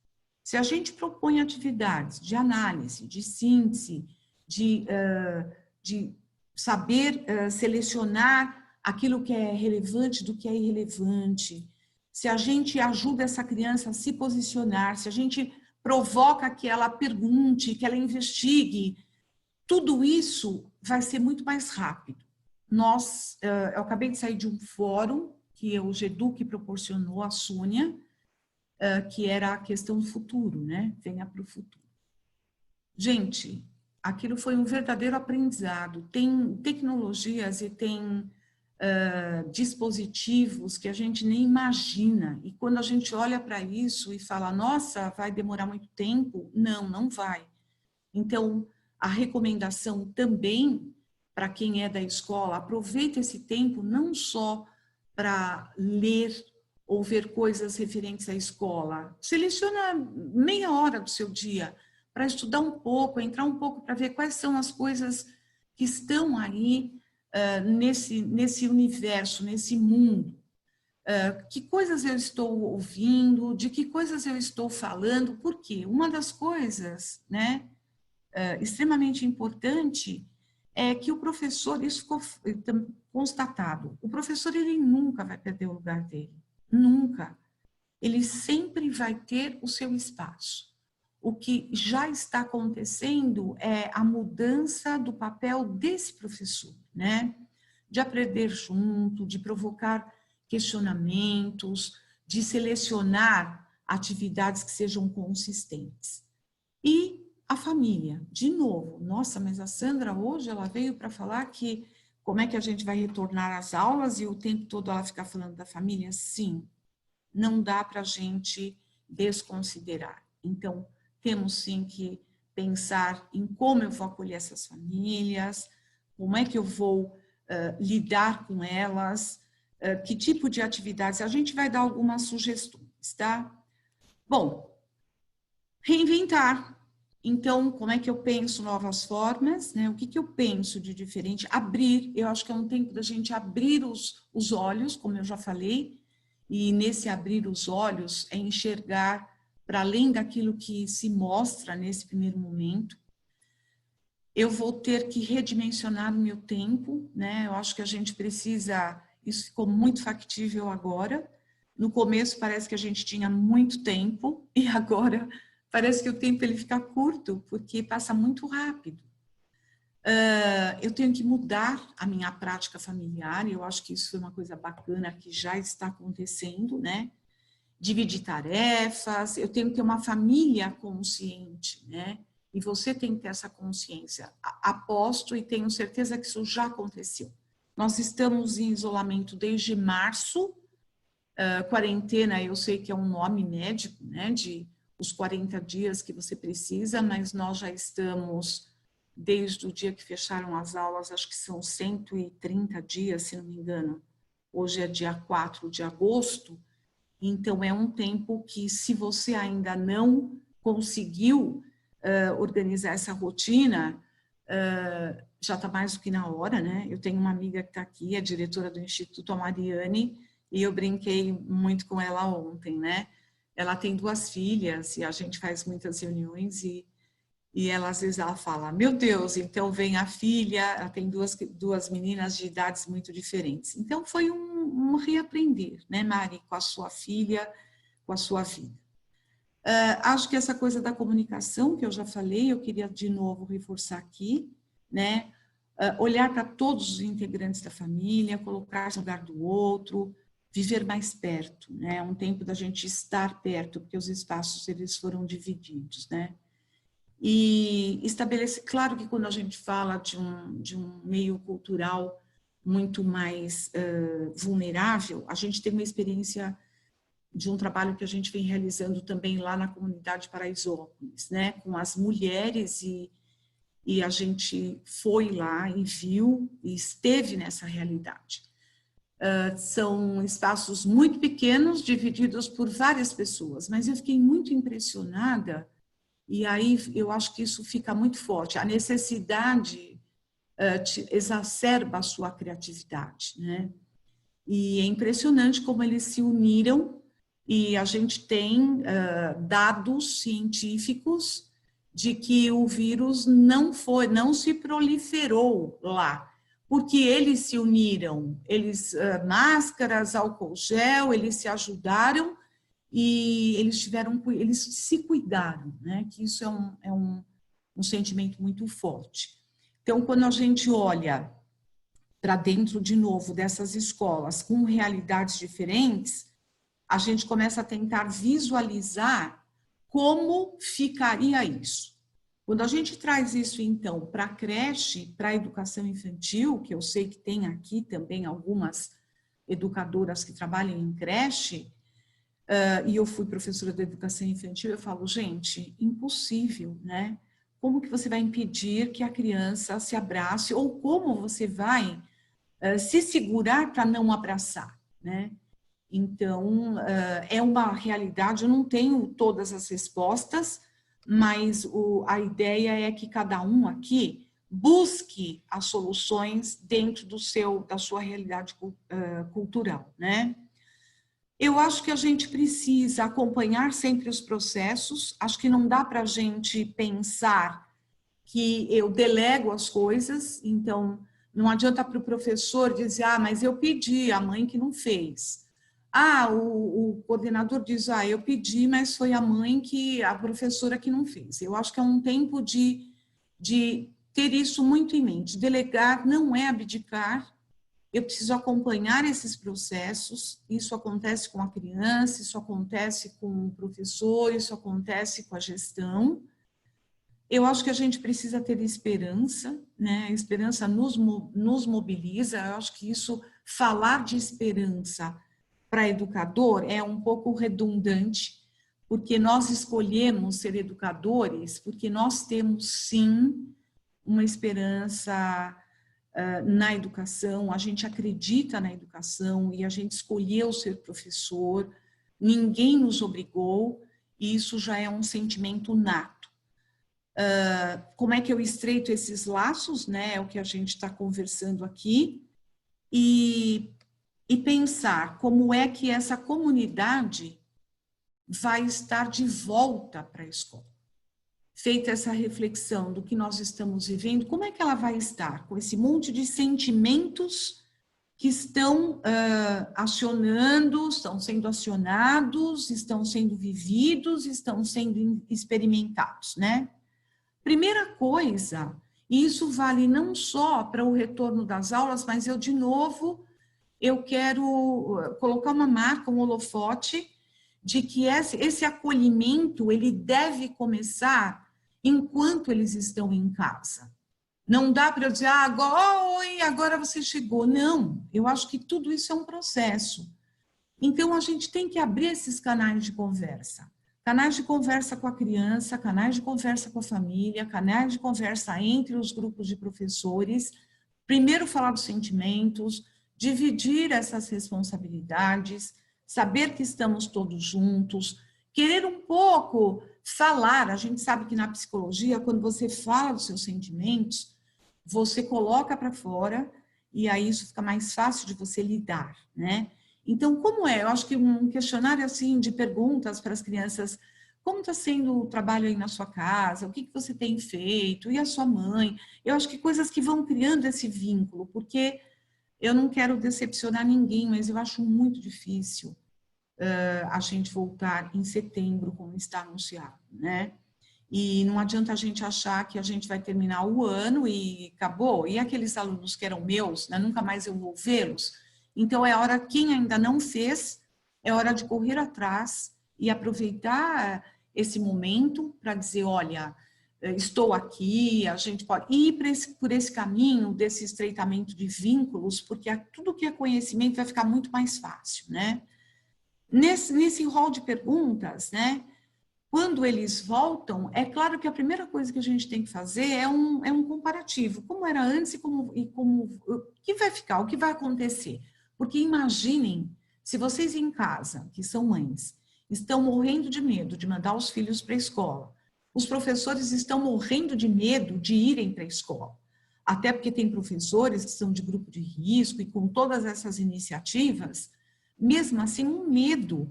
B: Se a gente propõe atividades de análise, de síntese, de saber selecionar aquilo que é relevante do que é irrelevante, se a gente ajuda essa criança a se posicionar, se a gente provoca que ela pergunte, que ela investigue, tudo isso vai ser muito mais rápido. Eu acabei de sair de um fórum que o GEDUC proporcionou, a Sônia, que era a questão do futuro, né? Venha para o futuro. Gente, aquilo foi um verdadeiro aprendizado. Tem tecnologias e tem dispositivos que a gente nem imagina. E quando a gente olha para isso e fala, nossa, vai demorar muito tempo? Não, não vai. Então, a recomendação também para quem é da escola, aproveita esse tempo não só para ler ou ver coisas referentes à escola. Seleciona meia hora do seu dia para estudar um pouco, entrar um pouco para ver quais são as coisas que estão aí nesse universo, nesse mundo. Que coisas eu estou ouvindo, de que coisas eu estou falando, por quê? Uma das coisas, né, extremamente importante é que o professor, isso ficou constatado, o professor ele nunca vai perder o lugar dele, nunca. Ele sempre vai ter o seu espaço. O que já está acontecendo é a mudança do papel desse professor, né? De aprender junto, de provocar questionamentos, de selecionar atividades que sejam consistentes. E a família, de novo, nossa, mas a Sandra hoje ela veio para falar que como é que a gente vai retornar às aulas e o tempo todo ela ficar falando da família? Sim, não dá para a gente desconsiderar. Então, temos sim que pensar em como eu vou acolher essas famílias, como é que eu vou lidar com elas, que tipo de atividades. A gente vai dar algumas sugestões, tá? Bom, reinventar. Então, como é que eu penso novas formas, né? O que que eu penso de diferente? Abrir, eu acho que é um tempo da gente abrir os olhos, como eu já falei, e nesse abrir os olhos é enxergar para além daquilo que se mostra nesse primeiro momento. Eu vou ter que redimensionar o meu tempo, né? Eu acho que a gente precisa, isso ficou muito factível agora. No começo parece que a gente tinha muito tempo e agora parece que o tempo ele fica curto porque passa muito rápido. Eu tenho que mudar a minha prática familiar, e eu acho que isso foi uma coisa bacana que já está acontecendo, né? Dividir tarefas, eu tenho que ter uma família consciente, né? E você tem que ter essa consciência. Aposto e tenho certeza que isso já aconteceu. Nós estamos em isolamento desde março, quarentena, eu sei que é um nome médico, né? De os 40 dias que você precisa, mas nós já estamos, desde o dia que fecharam as aulas, acho que são 130 dias, se não me engano. Hoje é dia 4 de agosto, então é um tempo que, se você ainda não conseguiu organizar essa rotina, já está mais do que na hora, né? Eu tenho uma amiga que está aqui, a diretora do Instituto, a Mariane, e eu brinquei muito com ela ontem, né? Ela tem 2 filhas e a gente faz muitas reuniões e ela, às vezes, ela fala, meu Deus, então vem a filha, ela tem duas meninas de idades muito diferentes. Então, foi um reaprender, né, Mari, com a sua filha, com a sua vida. Acho que essa coisa da comunicação, que eu já falei, eu queria de novo reforçar aqui, né, olhar para todos os integrantes da família, colocar-se no lugar do outro, viver mais perto, né, é um tempo da gente estar perto, porque os espaços, eles foram divididos, né. E estabelecer, claro que quando a gente fala de um meio cultural muito mais vulnerável, a gente tem uma experiência de um trabalho que a gente vem realizando também lá na comunidade Paraisópolis, né, com as mulheres e a gente foi lá e viu e esteve nessa realidade. São espaços muito pequenos, divididos por várias pessoas, mas eu fiquei muito impressionada. E aí eu acho que isso fica muito forte. A necessidade exacerba a sua criatividade, né? E é impressionante como eles se uniram e a gente tem dados científicos de que o vírus não se proliferou lá, porque eles se uniram, máscaras, álcool gel, eles se ajudaram e eles se cuidaram, né? Que isso é um sentimento muito forte. Então, quando a gente olha para dentro, de novo, dessas escolas com realidades diferentes, a gente começa a tentar visualizar como ficaria isso. Quando a gente traz isso, então, para a creche, para a educação infantil, que eu sei que tem aqui também algumas educadoras que trabalham em creche, e eu fui professora de educação infantil, eu falo, gente, impossível, né? Como que você vai impedir que a criança se abrace ou como você vai se segurar para não abraçar, né? Então, é uma realidade, eu não tenho todas as respostas, mas a ideia é que cada um aqui busque as soluções dentro da sua realidade cultural, né? Eu acho que a gente precisa acompanhar sempre os processos, acho que não dá para a gente pensar que eu delego as coisas, então não adianta para o professor dizer, mas eu pedi, a mãe que não fez. O coordenador diz, eu pedi, mas foi a professora que não fez. Eu acho que é um tempo de ter isso muito em mente. Delegar não é abdicar, eu preciso acompanhar esses processos, isso acontece com a criança, isso acontece com o professor, isso acontece com a gestão. Eu acho que a gente precisa ter esperança, né? A esperança nos mobiliza, eu acho que isso, falar de esperança para educador é um pouco redundante, porque nós escolhemos ser educadores, porque nós temos, sim, uma esperança na educação, a gente acredita na educação e a gente escolheu ser professor, ninguém nos obrigou, e isso já é um sentimento nato. Como é que eu estreito esses laços, né? É o que a gente está conversando aqui, e pensar como é que essa comunidade vai estar de volta para a escola. Feita essa reflexão do que nós estamos vivendo, como é que ela vai estar? Com esse monte de sentimentos que estão acionando, estão sendo acionados, estão sendo vividos, estão sendo experimentados, né? Primeira coisa, e isso vale não só para o retorno das aulas, mas eu, de novo, eu quero colocar uma marca, um holofote, de que esse acolhimento, ele deve começar enquanto eles estão em casa. Não dá para eu dizer, oi, agora você chegou. Não, eu acho que tudo isso é um processo. Então, a gente tem que abrir esses canais de conversa. Canais de conversa com a criança, canais de conversa com a família, canais de conversa entre os grupos de professores. Primeiro, falar dos sentimentos, dividir essas responsabilidades, saber que estamos todos juntos, querer um pouco falar. A gente sabe que na psicologia, quando você fala dos seus sentimentos, você coloca para fora e aí isso fica mais fácil de você lidar, né? Então, como é? Eu acho que um questionário assim de perguntas para as crianças: como está sendo o trabalho aí na sua casa? O que você tem feito? E a sua mãe? Eu acho que coisas que vão criando esse vínculo, porque eu não quero decepcionar ninguém, mas eu acho muito difícil a gente voltar em setembro, como está anunciado, né? E não adianta a gente achar que a gente vai terminar o ano e acabou. E aqueles alunos que eram meus, né, nunca mais eu vou vê-los. Então, é hora, quem ainda não fez, é hora de correr atrás e aproveitar esse momento para dizer, olha, estou aqui, a gente pode ir por esse caminho desse estreitamento de vínculos, porque tudo que é conhecimento vai ficar muito mais fácil, né? Nesse rol de perguntas, né? Quando eles voltam, é claro que a primeira coisa que a gente tem que fazer é um comparativo. Como era antes e como o que vai ficar, o que vai acontecer. Porque imaginem, se vocês em casa, que são mães, estão morrendo de medo de mandar os filhos para a escola, os professores estão morrendo de medo de irem para a escola. Até porque tem professores que são de grupo de risco e com todas essas iniciativas, mesmo assim, um medo.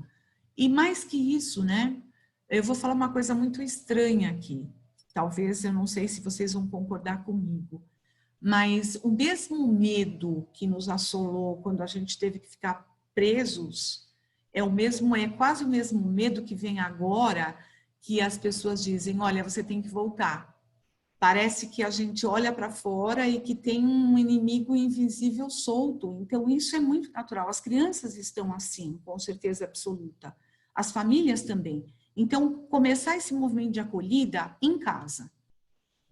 B: E mais que isso, né? Eu vou falar uma coisa muito estranha aqui. Talvez, eu não sei se vocês vão concordar comigo, mas o mesmo medo que nos assolou quando a gente teve que ficar presos, é quase o mesmo medo que vem agora, que as pessoas dizem, olha, você tem que voltar. Parece que a gente olha para fora e que tem um inimigo invisível solto. Então, isso é muito natural. As crianças estão assim, com certeza absoluta. As famílias também. Então, começar esse movimento de acolhida em casa.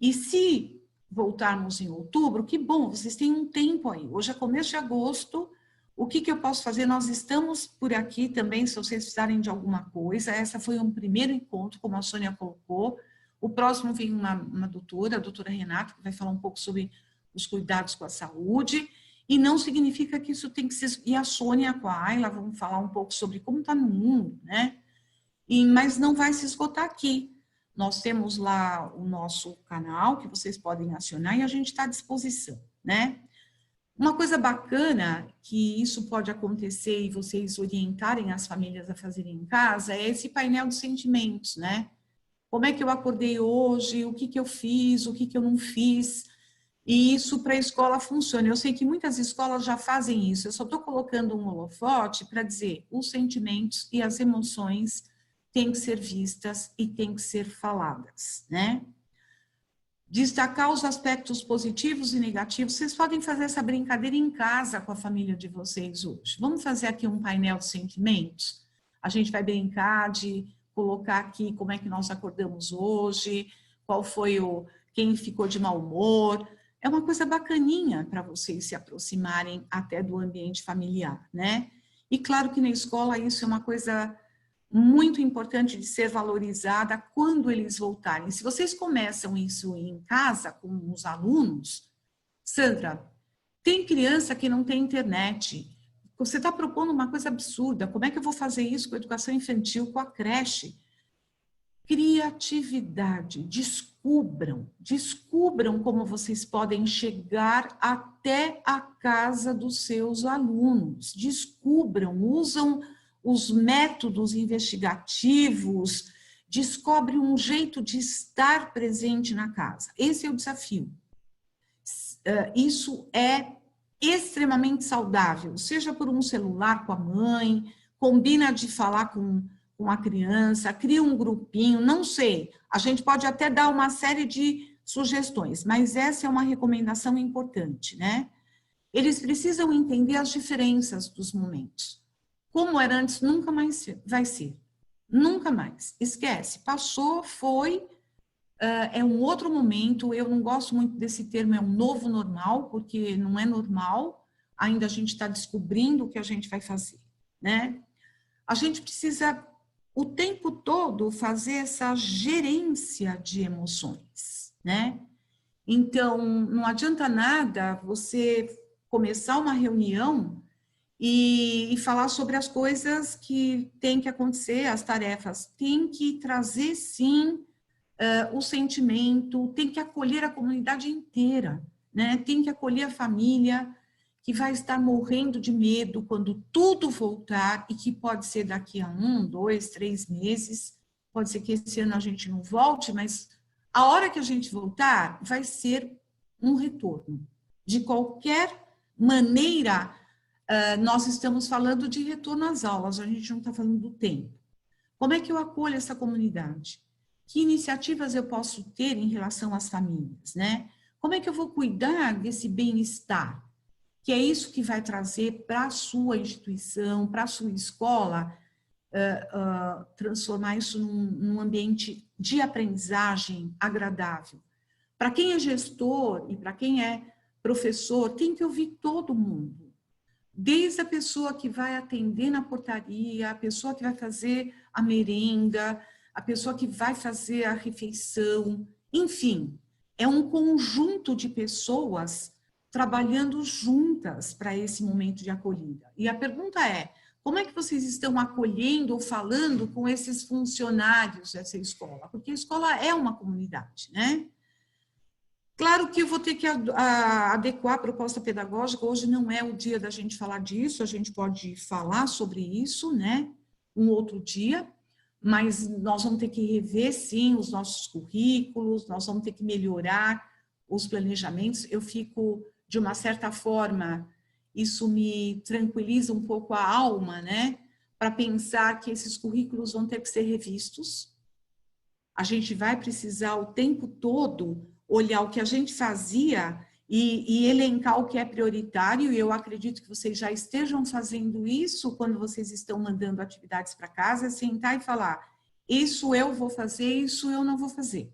B: E se voltarmos em outubro, que bom, vocês têm um tempo aí. Hoje é começo de agosto, o que eu posso fazer? Nós estamos por aqui também, se vocês precisarem de alguma coisa. Essa foi um primeiro encontro, como a Sônia colocou. O próximo vem uma doutora, a doutora Renata, que vai falar um pouco sobre os cuidados com a saúde. E não significa que isso tem que ser... E a Sônia com a Ayla vão falar um pouco sobre como está no mundo, né? Mas não vai se esgotar aqui. Nós temos lá o nosso canal, que vocês podem acionar, e a gente está à disposição, né? Uma coisa bacana que isso pode acontecer e vocês orientarem as famílias a fazerem em casa é esse painel de sentimentos, né? Como é que eu acordei hoje, o que eu fiz, o que eu não fiz, e isso para a escola funciona. Eu sei que muitas escolas já fazem isso, eu só estou colocando um holofote para dizer os sentimentos e as emoções têm que ser vistas e têm que ser faladas, né? Destacar os aspectos positivos e negativos. Vocês podem fazer essa brincadeira em casa com a família de vocês hoje. Vamos fazer aqui um painel de sentimentos? A gente vai brincar de colocar aqui como é que nós acordamos hoje, qual foi quem ficou de mau humor. É uma coisa bacaninha para vocês se aproximarem até do ambiente familiar, né? E claro que na escola isso é uma coisa muito importante de ser valorizada quando eles voltarem. Se vocês começam isso em casa com os alunos, Sandra, tem criança que não tem internet. Você está propondo uma coisa absurda. Como é que eu vou fazer isso com a educação infantil, com a creche? Criatividade, descubram como vocês podem chegar até a casa dos seus alunos, usam os métodos investigativos, descobre um jeito de estar presente na casa. Esse é o desafio. Isso é extremamente saudável, seja por um celular com a mãe, combina de falar com a criança, cria um grupinho, não sei. A gente pode até dar uma série de sugestões, mas essa é uma recomendação importante, né? Eles precisam entender as diferenças dos momentos. Como era antes, nunca mais vai ser. Nunca mais. Esquece. Passou, foi, é um outro momento. Eu não gosto muito desse termo, é um novo normal, porque não é normal. Ainda a gente está descobrindo o que a gente vai fazer, né? A gente precisa o tempo todo fazer essa gerência de emoções, né? Então, não adianta nada você começar uma reunião e falar sobre as coisas que tem que acontecer, as tarefas. Tem que trazer, sim, o sentimento, tem que acolher a comunidade inteira, né? Tem que acolher a família, que vai estar morrendo de medo quando tudo voltar, e que pode ser daqui a 1, 2, 3 meses, pode ser que esse ano a gente não volte, mas a hora que a gente voltar vai ser um retorno. De qualquer maneira, nós estamos falando de retorno às aulas, a gente não está falando do tempo. Como é que eu acolho essa comunidade? Que iniciativas eu posso ter em relação às famílias, né? Como é que eu vou cuidar desse bem-estar? Que é isso que vai trazer para a sua instituição, para a sua escola, transformar isso num ambiente de aprendizagem agradável. Para quem é gestor e para quem é professor, tem que ouvir todo mundo. Desde a pessoa que vai atender na portaria, a pessoa que vai fazer a merenda, a pessoa que vai fazer a refeição, enfim, é um conjunto de pessoas trabalhando juntas para esse momento de acolhida. E a pergunta é, como é que vocês estão acolhendo ou falando com esses funcionários dessa escola? Porque a escola é uma comunidade, né? Claro que eu vou ter que adequar a proposta pedagógica, hoje não é o dia da gente falar disso, a gente pode falar sobre isso, né? Um outro dia, mas nós vamos ter que rever, sim, os nossos currículos, nós vamos ter que melhorar os planejamentos. Eu fico, de uma certa forma, isso me tranquiliza um pouco a alma, né? Para pensar que esses currículos vão ter que ser revistos. A gente vai precisar o tempo todo olhar o que a gente fazia e elencar o que é prioritário, e eu acredito que vocês já estejam fazendo isso quando vocês estão mandando atividades para casa, sentar e falar, isso eu vou fazer, isso eu não vou fazer.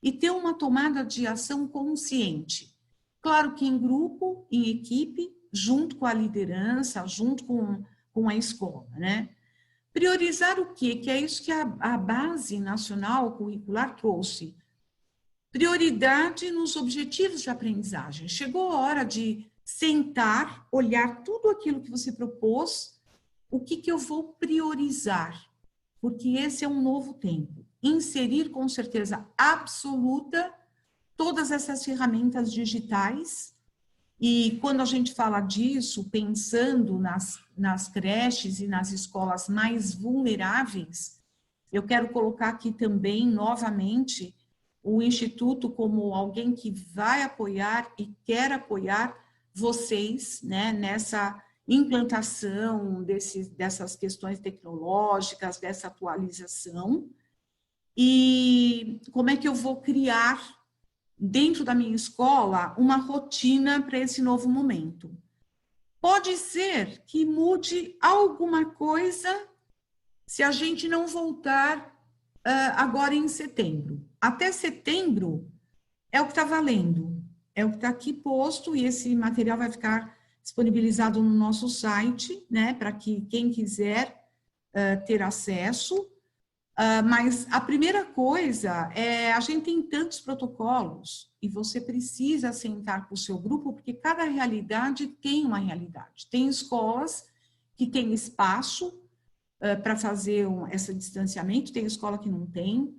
B: E ter uma tomada de ação consciente. Claro que em grupo, em equipe, junto com a liderança, junto com a escola, né? Priorizar o quê? Que é isso que a Base Nacional Curricular trouxe. Prioridade nos objetivos de aprendizagem. Chegou a hora de sentar, olhar tudo aquilo que você propôs, o que eu vou priorizar? Porque esse é um novo tempo. Inserir com certeza absoluta todas essas ferramentas digitais. E quando a gente fala disso, pensando nas creches e nas escolas mais vulneráveis, eu quero colocar aqui também, novamente, o Instituto como alguém que vai apoiar e quer apoiar vocês, né, nessa implantação dessas questões tecnológicas, dessa atualização. E como é que eu vou criar, dentro da minha escola, uma rotina para esse novo momento? Pode ser que mude alguma coisa se a gente não voltar agora em setembro. Até setembro é o que está valendo, é o que está aqui posto, e esse material vai ficar disponibilizado no nosso site, né, para que quem quiser ter acesso, mas a primeira coisa é, a gente tem tantos protocolos e você precisa sentar com o seu grupo, porque cada realidade tem uma realidade. Tem escolas que têm espaço para fazer esse distanciamento, tem escola que não tem.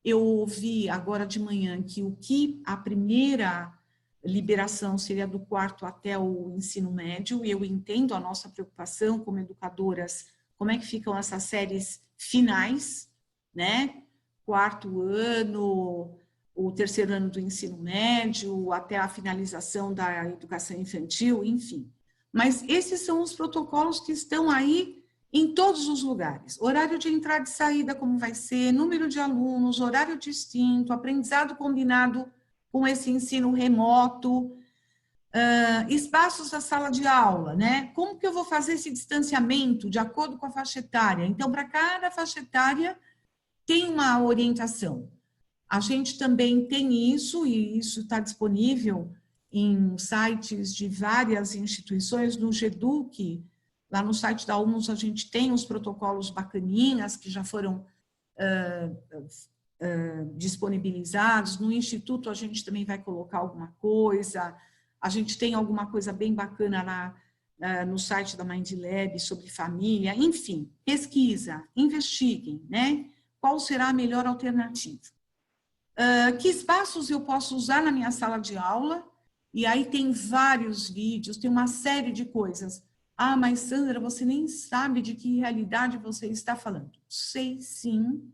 B: Eu ouvi agora de manhã que a primeira liberação seria do 4º até o ensino médio, e eu entendo a nossa preocupação como educadoras, como é que ficam essas séries finais, né? 4º ano, o 3º ano do ensino médio, até a finalização da educação infantil, enfim. Mas esses são os protocolos que estão aí em todos os lugares. Horário de entrada e saída, como vai ser, número de alunos, horário distinto, aprendizado combinado com esse ensino remoto, espaços da sala de aula, né? Como que eu vou fazer esse distanciamento de acordo com a faixa etária? Então, para cada faixa etária, tem uma orientação. A gente também tem isso, e isso está disponível em sites de várias instituições, no GEDUC, lá no site da UNOS a gente tem os protocolos bacaninhas que já foram disponibilizados, no Instituto a gente também vai colocar alguma coisa, a gente tem alguma coisa bem bacana lá no site da MindLab sobre família, enfim, pesquisa, investiguem, né? Qual será a melhor alternativa? Que espaços eu posso usar na minha sala de aula? E aí tem vários vídeos, tem uma série de coisas. Ah, mas Sandra, você nem sabe de que realidade você está falando. Sei sim.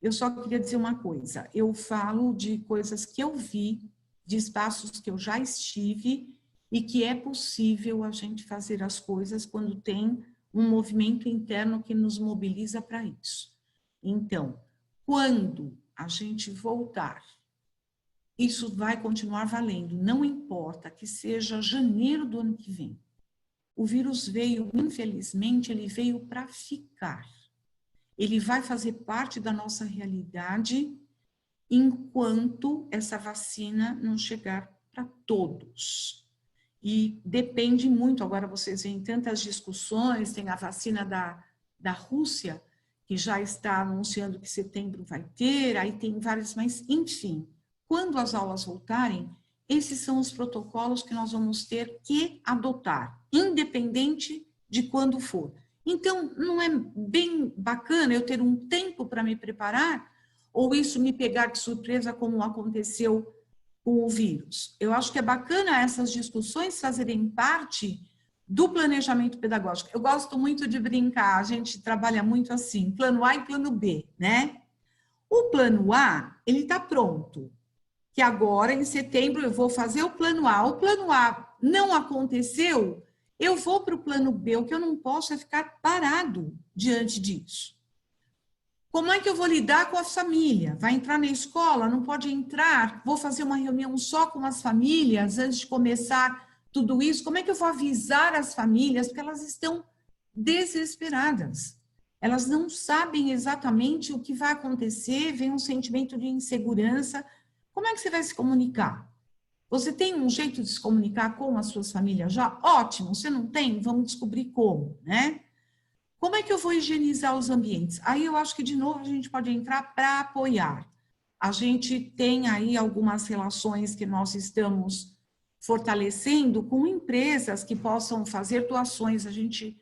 B: Eu só queria dizer uma coisa. Eu falo de coisas que eu vi, de espaços que eu já estive e que é possível a gente fazer as coisas quando tem um movimento interno que nos mobiliza para isso. Então, quando a gente voltar, isso vai continuar valendo, não importa que seja janeiro do ano que vem. O vírus veio, infelizmente, ele veio para ficar. Ele vai fazer parte da nossa realidade enquanto essa vacina não chegar para todos. E depende muito, agora vocês veem tantas discussões, tem a vacina da Rússia, que já está anunciando que setembro vai ter, aí tem várias, mas enfim, quando as aulas voltarem, esses são os protocolos que nós vamos ter que adotar, independente de quando for. Então, não é bem bacana eu ter um tempo para me preparar, ou isso me pegar de surpresa como aconteceu com o vírus? Eu acho que é bacana essas discussões fazerem parte do planejamento pedagógico. Eu gosto muito de brincar, a gente trabalha muito assim, plano A e plano B, né? O plano A, ele está pronto, que agora, em setembro, eu vou fazer o plano A. O plano A não aconteceu, eu vou para o plano B. O que eu não posso é ficar parado diante disso. Como é que eu vou lidar com a família? Vai entrar na escola? Não pode entrar? Vou fazer uma reunião só com as famílias antes de começar tudo isso? Como é que eu vou avisar as famílias? Porque elas estão desesperadas. Elas não sabem exatamente o que vai acontecer, vem um sentimento de insegurança. Como é que você vai se comunicar? Você tem um jeito de se comunicar com as suas famílias já? Ótimo. Você não tem? Vamos descobrir como, né? Como é que eu vou higienizar os ambientes? Aí eu acho que, de novo, a gente pode entrar para apoiar. A gente tem aí algumas relações que nós estamos fortalecendo com empresas que possam fazer doações. A gente,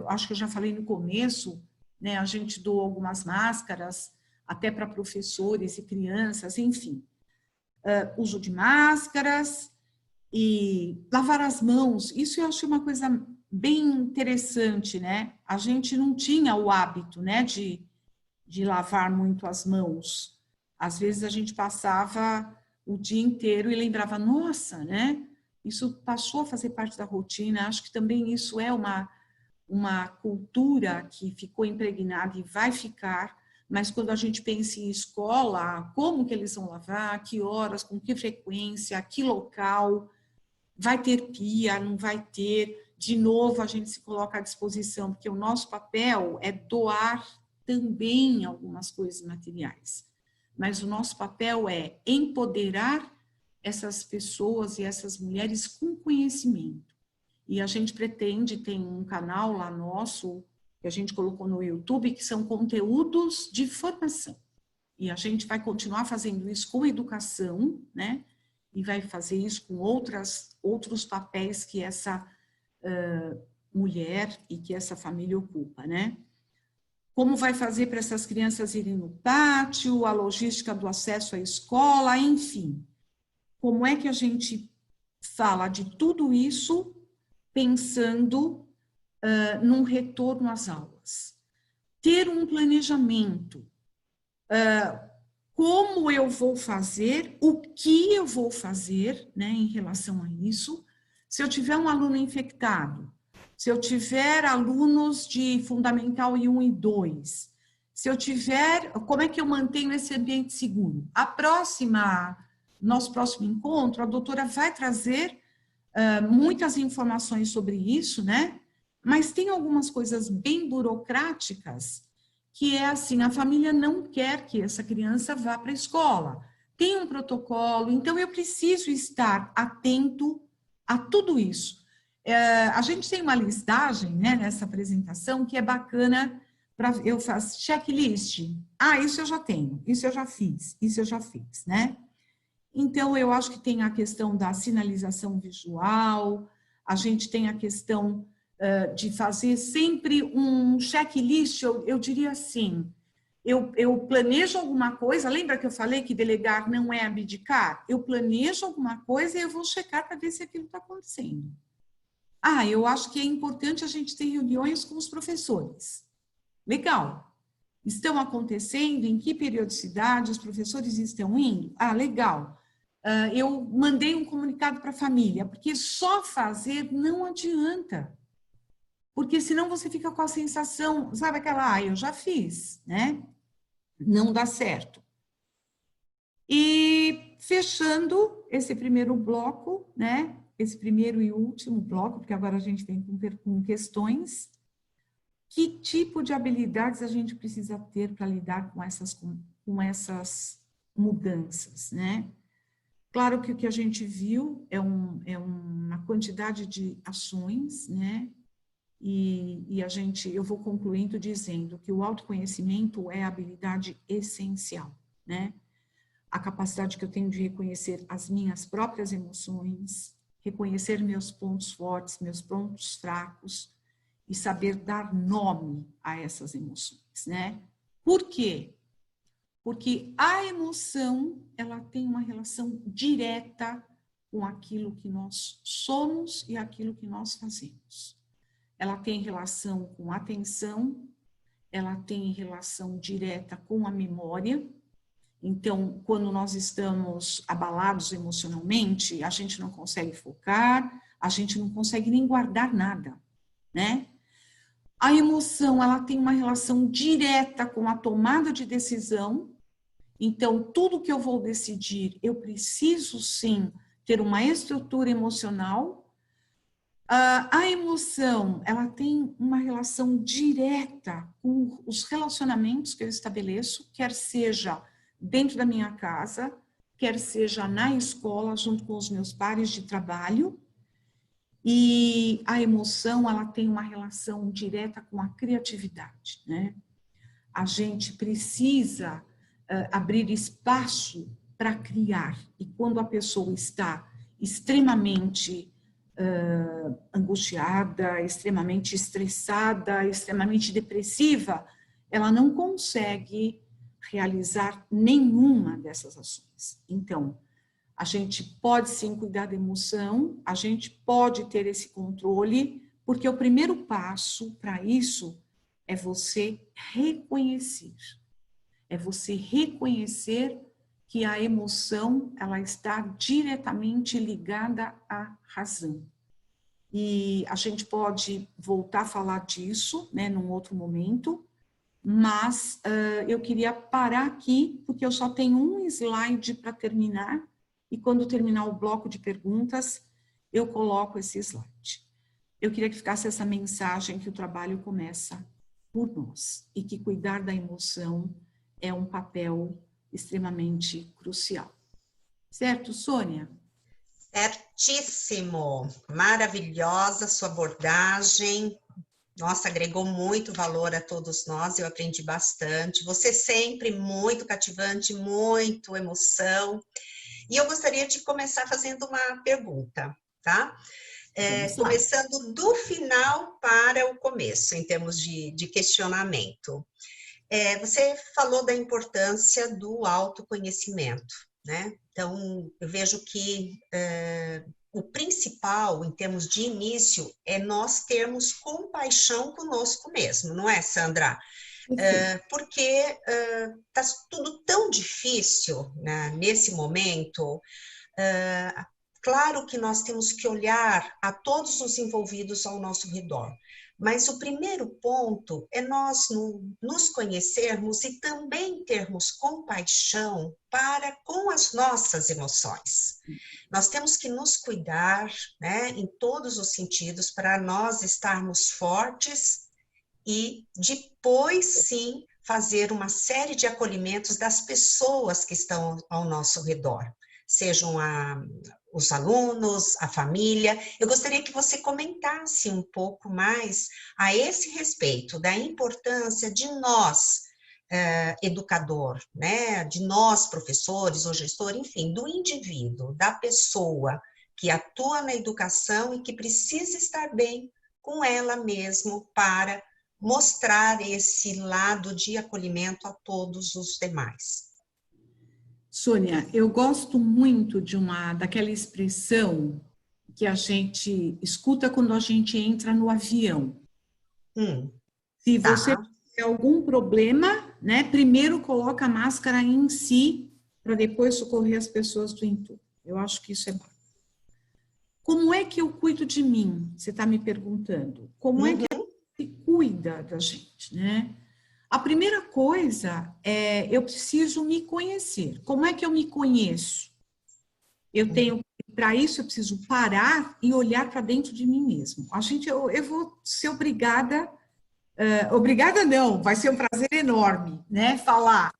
B: acho que eu já falei no começo, né? A gente doou algumas máscaras, até para professores e crianças, enfim. Uso de máscaras e lavar as mãos. Isso eu acho uma coisa bem interessante, né? A gente não tinha o hábito, né, de lavar muito as mãos. Às vezes a gente passava o dia inteiro e lembrava, nossa, né? Isso passou a fazer parte da rotina. Acho que também isso é uma cultura que ficou impregnada e vai ficar, mas quando a gente pensa em escola, como que eles vão lavar, que horas, com que frequência, que local, vai ter pia, não vai ter. De novo, a gente se coloca à disposição, porque o nosso papel é doar também algumas coisas materiais. Mas o nosso papel é empoderar essas pessoas e essas mulheres com conhecimento. E a gente pretende, tem um canal lá nosso, que a gente colocou no YouTube, que são conteúdos de formação. E a gente vai continuar fazendo isso com educação, né? E vai fazer isso com outros papéis que essa mulher e que essa família ocupa, né? Como vai fazer para essas crianças irem no pátio, a logística do acesso à escola, enfim. Como é que a gente fala de tudo isso pensando num retorno às aulas? Ter um planejamento. Como eu vou fazer, o que eu vou fazer, né, em relação a isso. Se eu tiver um aluno infectado, se eu tiver alunos de Fundamental I1 e 2, se eu tiver, como é que eu mantenho esse ambiente seguro? Nosso próximo encontro, a doutora vai trazer muitas informações sobre isso, né? Mas tem algumas coisas bem burocráticas que é assim, a família não quer que essa criança vá para a escola. Tem um protocolo, então eu preciso estar atento a tudo isso. A gente tem uma listagem, né, nessa apresentação que é bacana, eu faço checklist. Isso eu já tenho, isso eu já fiz, isso eu já fiz, né? Então, eu acho que tem a questão da sinalização visual, a gente tem a questão de fazer sempre um checklist, eu diria assim, eu planejo alguma coisa, lembra que eu falei que delegar não é abdicar? Eu planejo alguma coisa e eu vou checar para ver se aquilo está acontecendo. Eu acho que é importante a gente ter reuniões com os professores. Legal. Estão acontecendo? Em que periodicidade os professores estão indo? Legal. Eu mandei um comunicado para a família, porque só fazer não adianta. Porque senão você fica com a sensação, sabe aquela, eu já fiz, né? Não dá certo. E fechando esse primeiro bloco, né? Esse primeiro e último bloco, porque agora a gente vem com questões. Que tipo de habilidades a gente precisa ter para lidar com essas mudanças, né? Claro que o que a gente viu é uma quantidade de ações, né? E eu vou concluindo dizendo que o autoconhecimento é a habilidade essencial, né? A capacidade que eu tenho de reconhecer as minhas próprias emoções, reconhecer meus pontos fortes, meus pontos fracos e saber dar nome a essas emoções, né? Por quê? Porque a emoção, ela tem uma relação direta com aquilo que nós somos e aquilo que nós fazemos. Ela tem relação com a atenção, ela tem relação direta com a memória. Então, quando nós estamos abalados emocionalmente, a gente não consegue focar, a gente não consegue nem guardar nada, né? A emoção, ela tem uma relação direta com a tomada de decisão. Então, tudo que eu vou decidir, eu preciso, sim, ter uma estrutura emocional. A emoção, ela tem uma relação direta com os relacionamentos que eu estabeleço, quer seja dentro da minha casa, quer seja na escola, junto com os meus pares de trabalho. E a emoção, ela tem uma relação direta com a criatividade, né? A gente precisa abrir espaço para criar. E quando a pessoa está extremamente angustiada, extremamente estressada, extremamente depressiva, ela não consegue realizar nenhuma dessas ações. Então, a gente pode sim cuidar da emoção, a gente pode ter esse controle, porque o primeiro passo para isso é você reconhecer. É você reconhecer que a emoção, ela está diretamente ligada à razão. E a gente pode voltar a falar disso, né, num outro momento, mas eu queria parar aqui, porque eu só tenho um slide para terminar, e quando terminar o bloco de perguntas, eu coloco esse slide. Eu queria que ficasse essa mensagem que o trabalho começa por nós, e que cuidar da emoção é um papel extremamente crucial. Certo, Sônia?
A: Certíssimo, maravilhosa sua abordagem, Nossa, agregou muito valor a todos nós, eu aprendi bastante. Você sempre muito cativante, muito emoção. E eu gostaria de começar fazendo uma pergunta, tá?
B: Vamos lá.
A: Começando do final para o começo, em termos de questionamento. Você falou da importância do autoconhecimento, né? Então, eu vejo que o principal, em termos de início, é nós termos compaixão conosco mesmo, não é, Sandra? Porque está tudo tão difícil, né, nesse momento. Claro que nós temos que olhar a todos os envolvidos ao nosso redor, mas o primeiro ponto é nós nos conhecermos e também termos compaixão para com as nossas emoções. Nós temos que nos cuidar, né, em todos os sentidos, para nós estarmos fortes e depois, sim, fazer uma série de acolhimentos das pessoas que estão ao nosso redor, sejam os alunos, a família. Eu gostaria que você comentasse um pouco mais a esse respeito da importância de nós, educador, né, de nós, professores ou gestor, enfim, do indivíduo, da pessoa que atua na educação e que precisa estar bem com ela mesmo para mostrar esse lado de acolhimento a todos os demais.
B: Sônia, eu gosto muito daquela expressão que a gente escuta quando a gente entra no avião. Se você
A: Tá.
B: tem algum problema, né, primeiro coloca a máscara em si para depois socorrer as pessoas do entorno. Eu acho que isso é bom. Como é que eu cuido de mim? Você está me perguntando. Como é que a gente cuida da gente, né? A primeira coisa é eu preciso me conhecer. Como é que eu me conheço? Para isso eu preciso parar e olhar para dentro de mim mesmo. Eu vou ser obrigada, obrigada não, vai ser um prazer enorme, né, falar.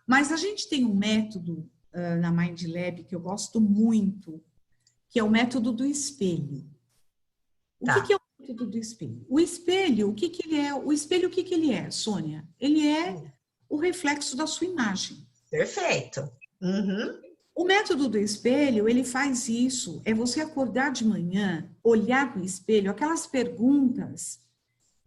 B: Mas a gente tem um método na Mind Lab que eu gosto muito, que é o método do espelho. O que é o método do espelho? O espelho, o que ele é? O espelho, o que ele é, Sônia? Ele é o reflexo da sua imagem.
A: Perfeito.
B: O método do espelho, ele faz isso, é você acordar de manhã, olhar para o espelho, aquelas perguntas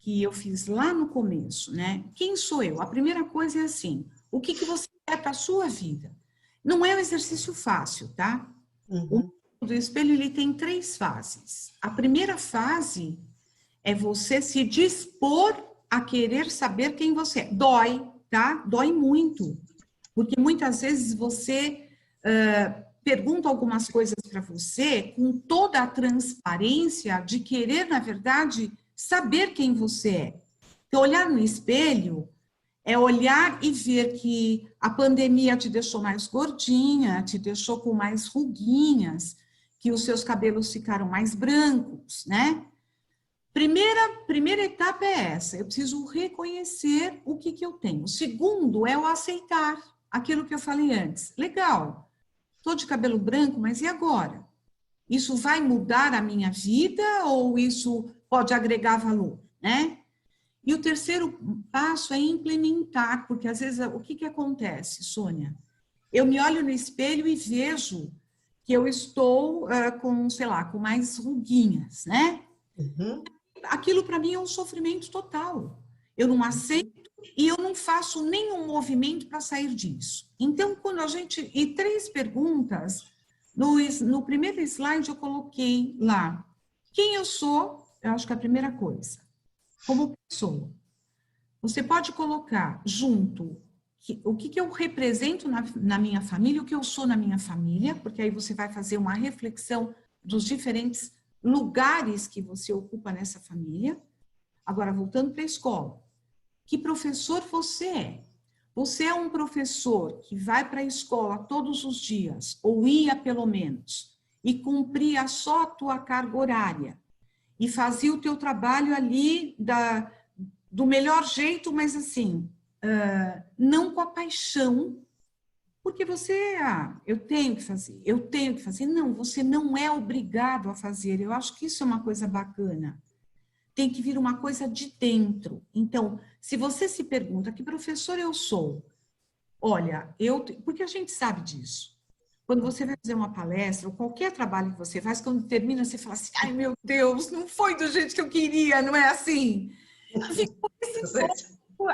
B: que eu fiz lá no começo, né? Quem sou eu? A primeira coisa é assim, o que você quer para a sua vida? Não é um exercício fácil, tá? O método do espelho, ele tem 3 fases. A primeira fase é você se dispor a querer saber quem você é. Dói, tá? Dói muito. Porque muitas vezes você pergunta algumas coisas para você com toda a transparência de querer, na verdade, saber quem você é. Então, olhar no espelho é olhar e ver que a pandemia te deixou mais gordinha, te deixou com mais ruguinhas, que os seus cabelos ficaram mais brancos, né? Primeira etapa é essa, eu preciso reconhecer o que eu tenho. O segundo é o aceitar aquilo que eu falei antes. Legal, estou de cabelo branco, mas e agora? Isso vai mudar a minha vida ou isso pode agregar valor, né? E o terceiro passo é implementar, porque às vezes o que acontece, Sônia? Eu me olho no espelho e vejo que eu estou com, sei lá, com mais ruguinhas, né? Aquilo para mim é um sofrimento total. Eu não aceito e eu não faço nenhum movimento para sair disso. Então, quando a gente... E 3 perguntas, no primeiro slide eu coloquei lá, quem eu sou, eu acho que é a primeira coisa, como pessoa. Você pode colocar junto o que eu represento na minha família, o que eu sou na minha família, porque aí você vai fazer uma reflexão dos diferentes lugares que você ocupa nessa família. Agora, voltando para a escola, que professor você é? Você é um professor que vai para a escola todos os dias, ou ia pelo menos, e cumpria só a tua carga horária, e fazia o teu trabalho ali do melhor jeito, mas assim, não com a paixão, porque você, eu tenho que fazer. Não, você não é obrigado a fazer. Eu acho que isso é uma coisa bacana. tem que vir uma coisa de dentro. Então, se você se pergunta, que professor eu sou? Olha, porque a gente sabe disso. Quando você vai fazer uma palestra, ou qualquer trabalho que você faz, quando termina, você fala assim, ai meu Deus, não foi do jeito que eu queria, não é assim?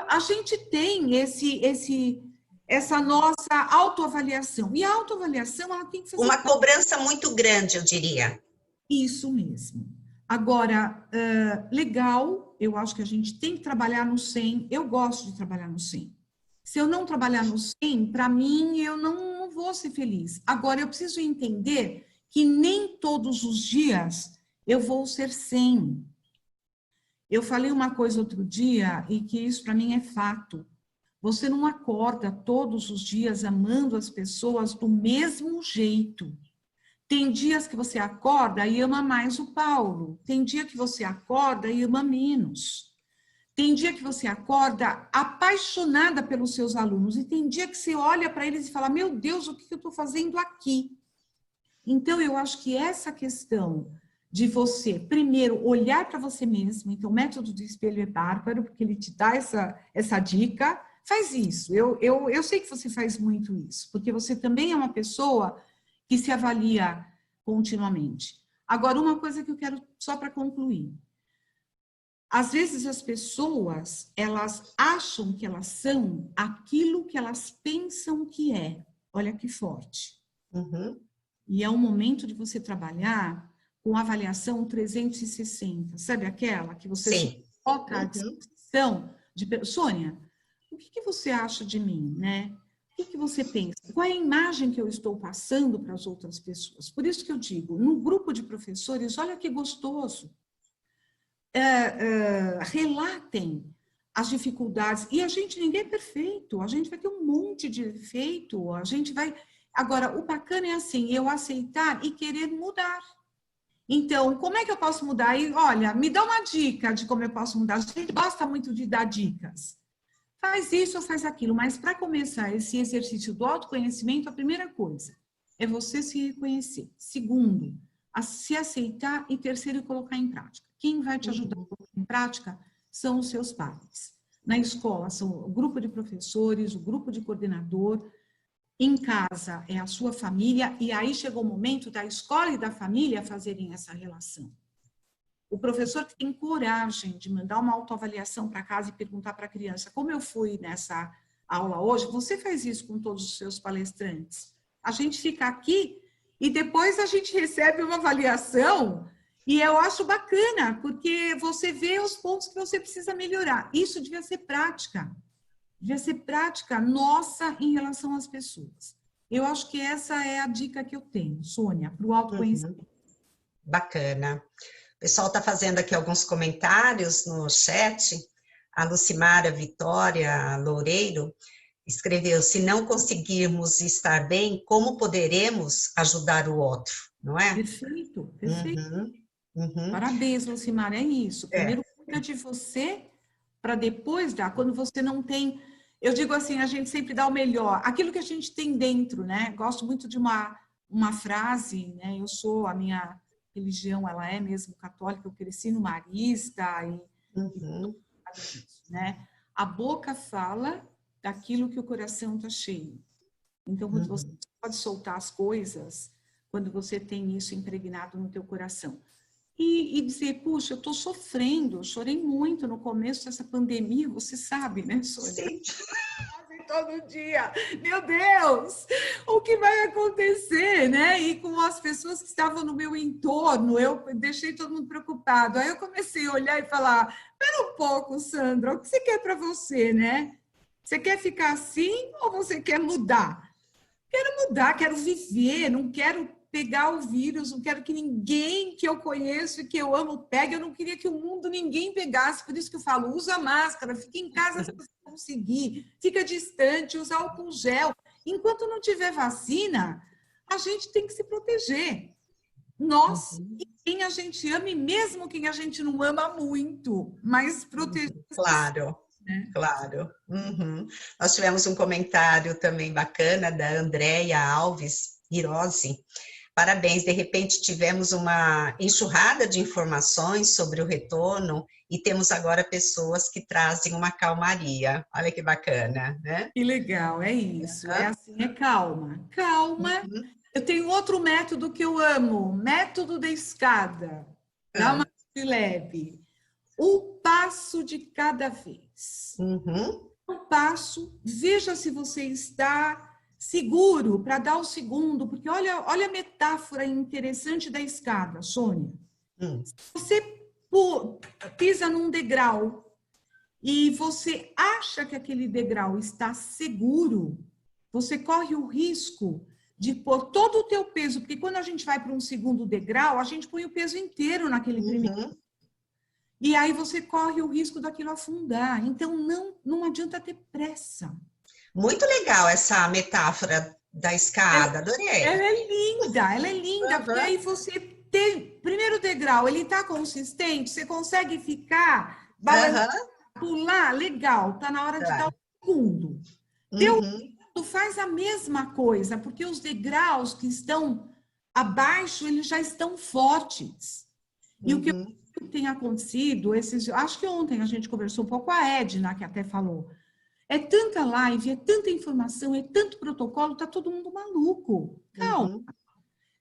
B: A gente tem essa nossa autoavaliação. E a autoavaliação, ela tem que fazer
A: Uma cobrança muito grande, eu diria.
B: isso mesmo. Agora, legal, eu acho que a gente tem que trabalhar no 100. Eu gosto de trabalhar no 100. Se eu não trabalhar no 100, para mim, eu não vou ser feliz. Agora, eu preciso entender que nem todos os dias eu vou ser 100. Eu falei uma coisa outro dia e que isso para mim é fato. Você não acorda todos os dias amando as pessoas do mesmo jeito. Tem dias que você acorda e ama mais o Paulo. Tem dia que você acorda e ama menos. Tem dia que você acorda apaixonada pelos seus alunos. E tem dia que você olha para eles e fala, meu Deus, o que eu estou fazendo aqui? Então, eu acho que essa questão de você, primeiro, olhar para você mesmo. Então, o método do espelho é bárbaro, porque ele te dá essa dica. Faz isso. Eu sei que você faz muito isso, porque você também é uma pessoa que se avalia continuamente. Agora, uma coisa que eu quero só para concluir. Às vezes as pessoas, elas acham que elas são aquilo que elas pensam que é. Olha que forte.
A: Uhum.
B: E é um momento de você trabalhar com avaliação 360. Sabe aquela que você coloca à disposição de... Sônia, o que você acha de mim, né? O que você pensa? Qual é a imagem que eu estou passando para as outras pessoas? Por isso que eu digo, no grupo de professores, olha que gostoso. Relatem as dificuldades. E ninguém é perfeito. A gente vai ter um monte de defeito. A gente vai... Agora, o bacana é assim, eu aceitar e querer mudar. Então, como é que eu posso mudar? E, olha, me dá uma dica de como eu posso mudar. A gente gosta muito de dar dicas. Faz isso ou faz aquilo, mas para começar esse exercício do autoconhecimento, a primeira coisa é você se reconhecer. Segundo, se aceitar e terceiro, colocar em prática. Quem vai te ajudar a colocar em prática são os seus pares. Na escola, são o grupo de professores, o grupo de coordenador. Em casa, é a sua família. E aí chegou o momento da escola e da família fazerem essa relação. O professor que tem coragem de mandar uma autoavaliação para casa e perguntar para a criança, como eu fui nessa aula hoje, você faz isso com todos os seus palestrantes. A gente fica aqui e depois a gente recebe uma avaliação e eu acho bacana, porque você vê os pontos que você precisa melhorar. Isso devia ser prática. Devia ser prática nossa em relação às pessoas. Eu acho que essa é a dica que eu tenho, Sônia, para o autoconhecimento.
A: Bacana. O pessoal está fazendo aqui alguns comentários no chat. A Lucimara Vitória Loureiro escreveu, se não conseguirmos estar bem, como poderemos ajudar o outro, não é?
B: Perfeito, perfeito. Parabéns, Lucimara, é isso. Primeiro cuida de você, para depois dar. Quando você não tem... Eu digo assim, a gente sempre dá o melhor. Aquilo que a gente tem dentro, né? Gosto muito de uma frase, né? A minha religião, ela é mesmo católica, eu cresci no marista né? A boca fala daquilo que o coração está cheio. Então, quando você pode soltar as coisas, quando você tem isso impregnado no teu coração. E dizer, puxa, eu estou sofrendo, eu chorei muito no começo dessa pandemia, você sabe, né, Sônia?
A: Sim.
B: Todo dia, meu Deus, o que vai acontecer, né? E com as pessoas que estavam no meu entorno, eu deixei todo mundo preocupado. Aí eu comecei a olhar e falar, espera um pouco, Sandra, o que você quer para você, né? Você quer ficar assim ou você quer mudar? Quero mudar, quero viver, não quero pegar o vírus, não quero que ninguém que eu conheço e que eu amo pegue, eu não queria que o mundo ninguém pegasse, por isso que eu falo, usa máscara, fica em casa se você conseguir, fica distante, usa álcool gel. Enquanto não tiver vacina, a gente tem que se proteger. Nós, e quem a gente ama, e mesmo quem a gente não ama muito, mas proteger.
A: Claro. Claro. Nós tivemos um comentário também bacana da Andréia Alves Hirose. parabéns. De repente tivemos uma enxurrada de informações sobre o retorno e temos agora pessoas que trazem uma calmaria. Olha que bacana, né?
B: Que legal, é isso. É assim, é calma. Calma.
A: Uhum.
B: Eu tenho outro método que eu amo, método da escada. Dá uma de leve. Um passo de cada vez.
A: Uhum.
B: Um passo, veja se você está seguro para dar o segundo, porque olha a metáfora interessante da escada, Sônia. Você pisa num degrau e você acha que aquele degrau está seguro, você corre o risco de pôr todo o teu peso, porque quando a gente vai para um segundo degrau, a gente põe o peso inteiro naquele primeiro. E aí você corre o risco daquilo afundar. Então, não adianta ter pressa.
A: Muito legal essa metáfora da escada, adorei.
B: Ela é linda, porque aí você tem, primeiro degrau, ele está consistente, você consegue ficar, balançar, pular, legal, está na hora de dar o segundo. Deu o segundo, faz a mesma coisa, porque os degraus que estão abaixo, eles já estão fortes. E o que tem acontecido, acho que ontem a gente conversou um pouco com a Edna, que até falou, é tanta live, é tanta informação, é tanto protocolo, tá todo mundo maluco. Calma.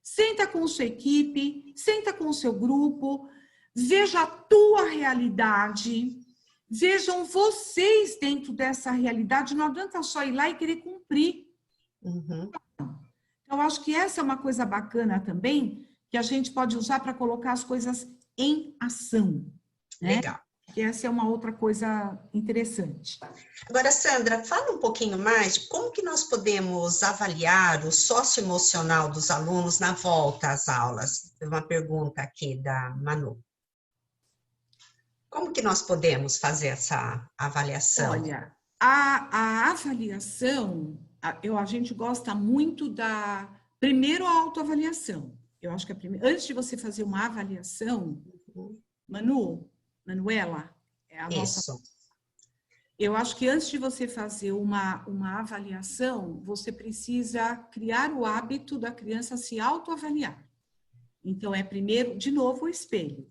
B: Senta com sua equipe, senta com o seu grupo, veja a tua realidade, vejam vocês dentro dessa realidade, não adianta só ir lá e querer cumprir. Então, eu acho que essa é uma coisa bacana também, que a gente pode usar para colocar as coisas em ação. Né?
A: Legal.
B: Que essa é uma outra coisa interessante.
A: Agora, Sandra, fala um pouquinho mais de como que nós podemos avaliar o socioemocional dos alunos na volta às aulas. Tem uma pergunta aqui da Manu. Como que nós podemos fazer essa avaliação?
B: Olha, a avaliação, a gente gosta muito primeiro, a autoavaliação. Eu acho que antes de você fazer uma avaliação, Manuela, é a nossa.
A: Isso.
B: Eu acho que antes de você fazer uma avaliação, você precisa criar o hábito da criança se autoavaliar. Então, é primeiro, de novo, o espelho.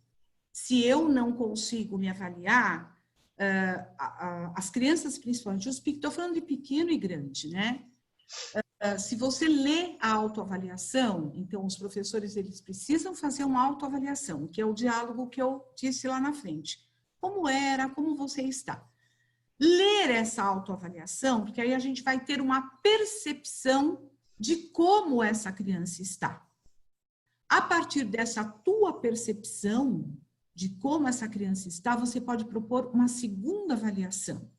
B: Se eu não consigo me avaliar, as crianças, principalmente, estou falando de pequeno e grande, né? Se você lê a autoavaliação, então os professores eles precisam fazer uma autoavaliação, que é o diálogo que eu disse lá na frente. Como era, como você está. Ler essa autoavaliação, porque aí a gente vai ter uma percepção de como essa criança está. A partir dessa tua percepção de como essa criança está, você pode propor uma segunda avaliação.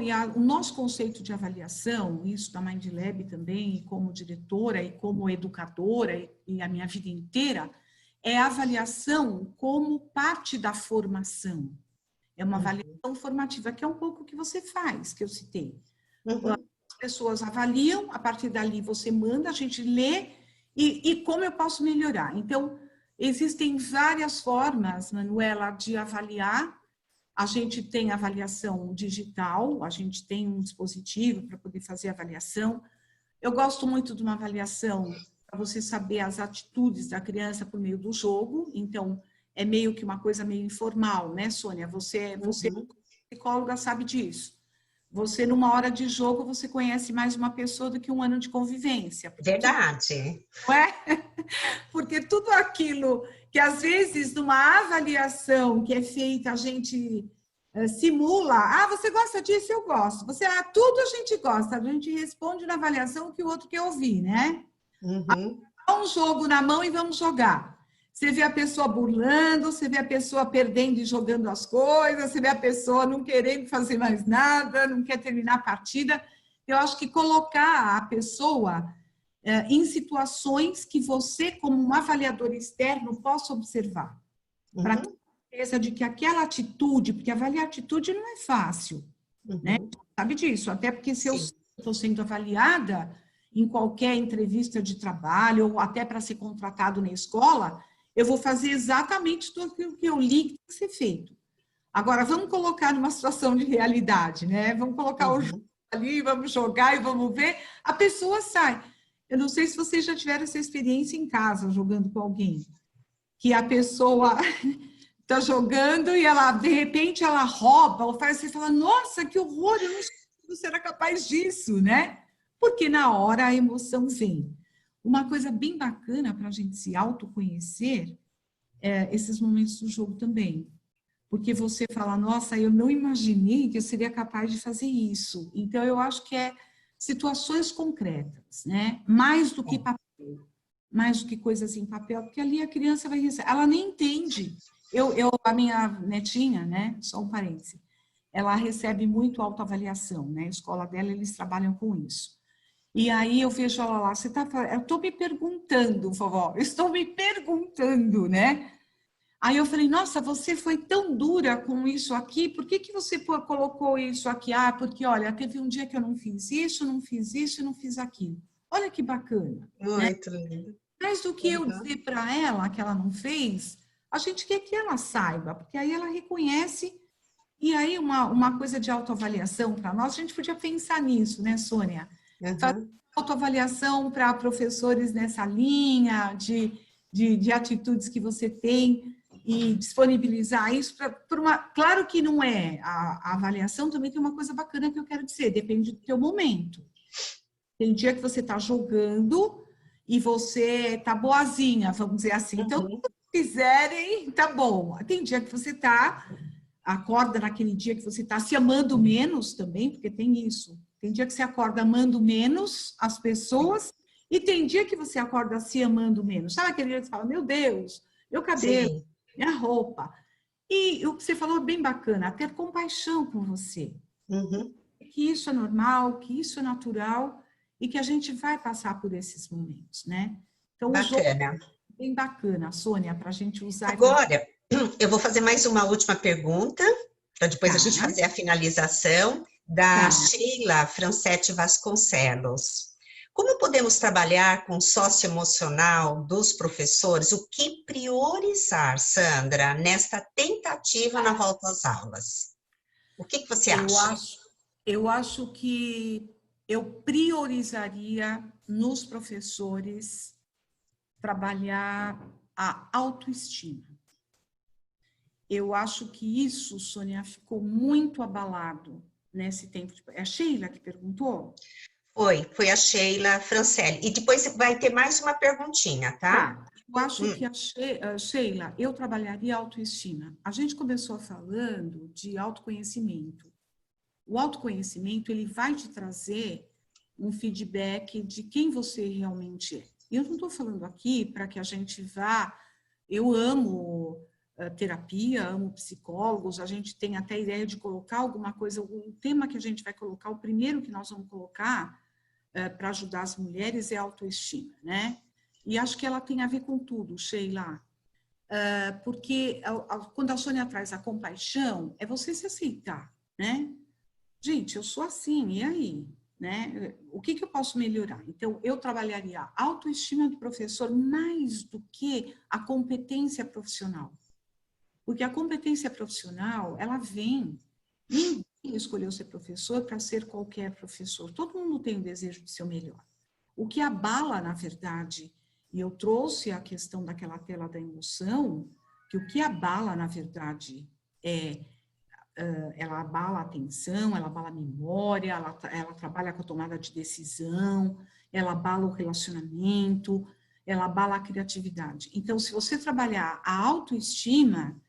B: E o nosso conceito de avaliação, isso da Mind Lab também, e como diretora e como educadora e a minha vida inteira, é a avaliação como parte da formação. É uma avaliação formativa, que é um pouco o que você faz, que eu citei. As pessoas avaliam, a partir dali você manda, a gente lê, e como eu posso melhorar. Então, existem várias formas, Manuela, de avaliar. A gente tem avaliação digital, a gente tem um dispositivo para poder fazer avaliação. Eu gosto muito de uma avaliação para você saber as atitudes da criança por meio do jogo. Então, é meio que uma coisa meio informal, né, Sônia? Você psicóloga, sabe disso. Você, numa hora de jogo, você conhece mais uma pessoa do que um ano de convivência.
A: Verdade.
B: Não é? Porque tudo aquilo que, às vezes, numa avaliação que é feita, a gente simula. Você gosta disso? Eu gosto. Tudo a gente gosta. A gente responde na avaliação o que o outro quer ouvir, né? Dá um jogo na mão e vamos jogar. Você vê a pessoa burlando, você vê a pessoa perdendo e jogando as coisas, você vê a pessoa não querendo fazer mais nada, não quer terminar a partida. Eu acho que colocar a pessoa em situações que você, como um avaliador externo, possa observar. Para ter certeza de que aquela atitude, porque avaliar atitude não é fácil, né? Sabe disso? Até porque se eu estou sendo avaliada em qualquer entrevista de trabalho, ou até para ser contratado na escola, eu vou fazer exatamente tudo aquilo que eu li que tem que ser feito. Agora, vamos colocar numa situação de realidade, né? Vamos colocar o jogo ali, vamos jogar e vamos ver. A pessoa sai. Eu não sei se vocês já tiveram essa experiência em casa, jogando com alguém. Que a pessoa está jogando e ela, de repente, ela rouba, ou faz, você fala, nossa, que horror, eu não sei se você era capaz disso, né? Porque na hora a emoção vem. Uma coisa bem bacana para a gente se autoconhecer é esses momentos do jogo também. Porque você fala, nossa, eu não imaginei que eu seria capaz de fazer isso. Então, eu acho que é situações concretas, né? Mais do que papel, mais do que coisas em papel, porque ali a criança vai receber, ela nem entende. A minha netinha, né? Só um parêntese, ela recebe muito autoavaliação, né? A escola dela, eles trabalham com isso. E aí eu vejo ela lá, você tá falando, eu estou me perguntando, vovó, eu estou me perguntando, né? Aí eu falei, nossa, você foi tão dura com isso aqui, por que que você colocou isso aqui? Ah, porque, olha, teve um dia que eu não fiz isso, não fiz isso e não fiz aquilo. Olha que bacana, né?
A: Muito lindo.
B: Mais do que eu dizer para ela que ela não fez, a gente quer que ela saiba, porque aí ela reconhece, e aí uma coisa de autoavaliação para nós, a gente podia pensar nisso, né, Sônia? Fazer autoavaliação para professores nessa linha de atitudes que você tem, e disponibilizar isso para uma... Claro que não é. A avaliação também tem uma coisa bacana que eu quero dizer, depende do teu momento. Tem dia que você está jogando e você está boazinha, vamos dizer assim. Então, se quiserem, tá bom. Tem dia que você acorda naquele dia que você está se amando menos também, porque tem isso. Tem dia que você acorda amando menos as pessoas e tem dia que você acorda se amando menos. Sabe aquele dia que você fala, meu Deus, meu cabelo,
A: Sim.
B: minha roupa. E o que você falou é bem bacana, ter compaixão com você. Que isso é normal, que isso é natural e que a gente vai passar por esses momentos, né? Então, o jogo é bem bacana, Sônia, para a gente usar...
A: Agora, eu vou fazer mais uma última pergunta, para depois a gente fazer a finalização, da Sheila Francetti Vasconcelos. Como podemos trabalhar com o socioemocional dos professores? O que priorizar, Sandra, nesta tentativa na volta às aulas? O que você acha?
B: Eu acho que eu priorizaria nos professores trabalhar a autoestima. Eu acho que isso, Sônia, ficou muito abalado nesse tempo. É a Sheila que perguntou?
A: Foi a Sheila Francelli. E depois vai ter mais uma perguntinha, tá?
B: Eu acho que Sheila, eu trabalharia a autoestima. A gente começou falando de autoconhecimento. O autoconhecimento, ele vai te trazer um feedback de quem você realmente é. E eu não estou falando aqui para que a gente vá... Eu amo terapia, amo psicólogos, a gente tem até a ideia de colocar alguma coisa, um tema que a gente vai colocar, o primeiro que nós vamos colocar para ajudar as mulheres é a autoestima, né? E acho que ela tem a ver com tudo, Sheila. Porque quando a Sônia traz a compaixão, é você se aceitar, né? Gente, eu sou assim, e aí? Né? O que eu posso melhorar? Então, eu trabalharia a autoestima do professor mais do que a competência profissional. Porque a competência profissional, ela vem. Ninguém escolheu ser professor para ser qualquer professor. Todo mundo tem o desejo de ser o melhor. O que abala, na verdade, e eu trouxe a questão daquela tela da emoção, que o que abala, na verdade, ela abala a atenção, ela abala a memória, ela trabalha com a tomada de decisão, ela abala o relacionamento, ela abala a criatividade. Então, se você trabalhar a autoestima,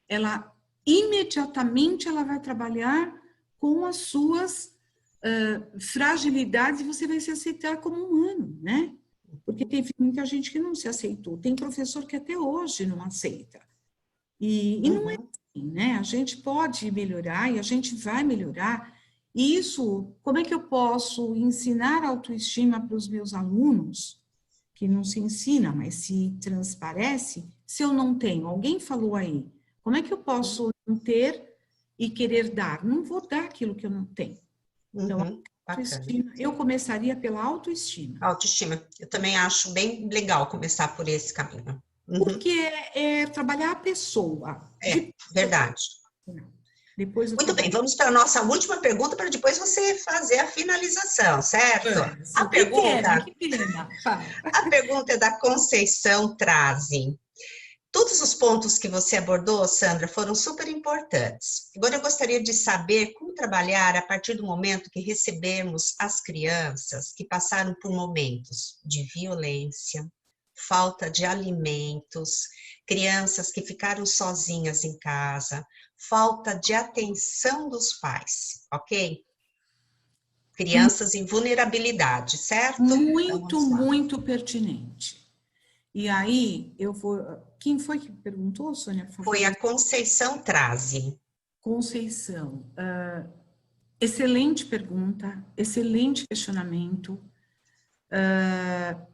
B: ela imediatamente ela vai trabalhar com as suas fragilidades e você vai se aceitar como humano, né? Porque teve muita gente que não se aceitou. Tem professor que até hoje não aceita. E não é assim, né? A gente pode melhorar e a gente vai melhorar. E isso, como é que eu posso ensinar autoestima para os meus alunos, que não se ensina, mas se transparece, se eu não tenho? Alguém falou aí, como é que eu posso não ter e querer dar? Não vou dar aquilo que eu não tenho. Então, autoestima, eu começaria pela autoestima.
A: Autoestima. Eu também acho bem legal começar por esse caminho.
B: Porque é trabalhar a pessoa.
A: Verdade.
B: Depois eu
A: Muito bem,
B: trabalho.
A: vamos para a nossa última pergunta para depois você fazer a finalização, certo? A pergunta,
B: Que pena. Fala.
A: a pergunta é da Conceição Trazi. Todos os pontos que você abordou, Sandra, foram super importantes. Agora eu gostaria de saber como trabalhar a partir do momento que recebemos as crianças que passaram por momentos de violência, falta de alimentos, crianças que ficaram sozinhas em casa, falta de atenção dos pais, ok? Crianças em vulnerabilidade, certo? Então
B: Muito,
A: vamos lá.
B: muito pertinente. E aí, eu vou... Quem foi que perguntou, Sônia, por
A: Foi
B: favor?
A: a Conceição Trazi.
B: Conceição. Excelente pergunta, excelente questionamento.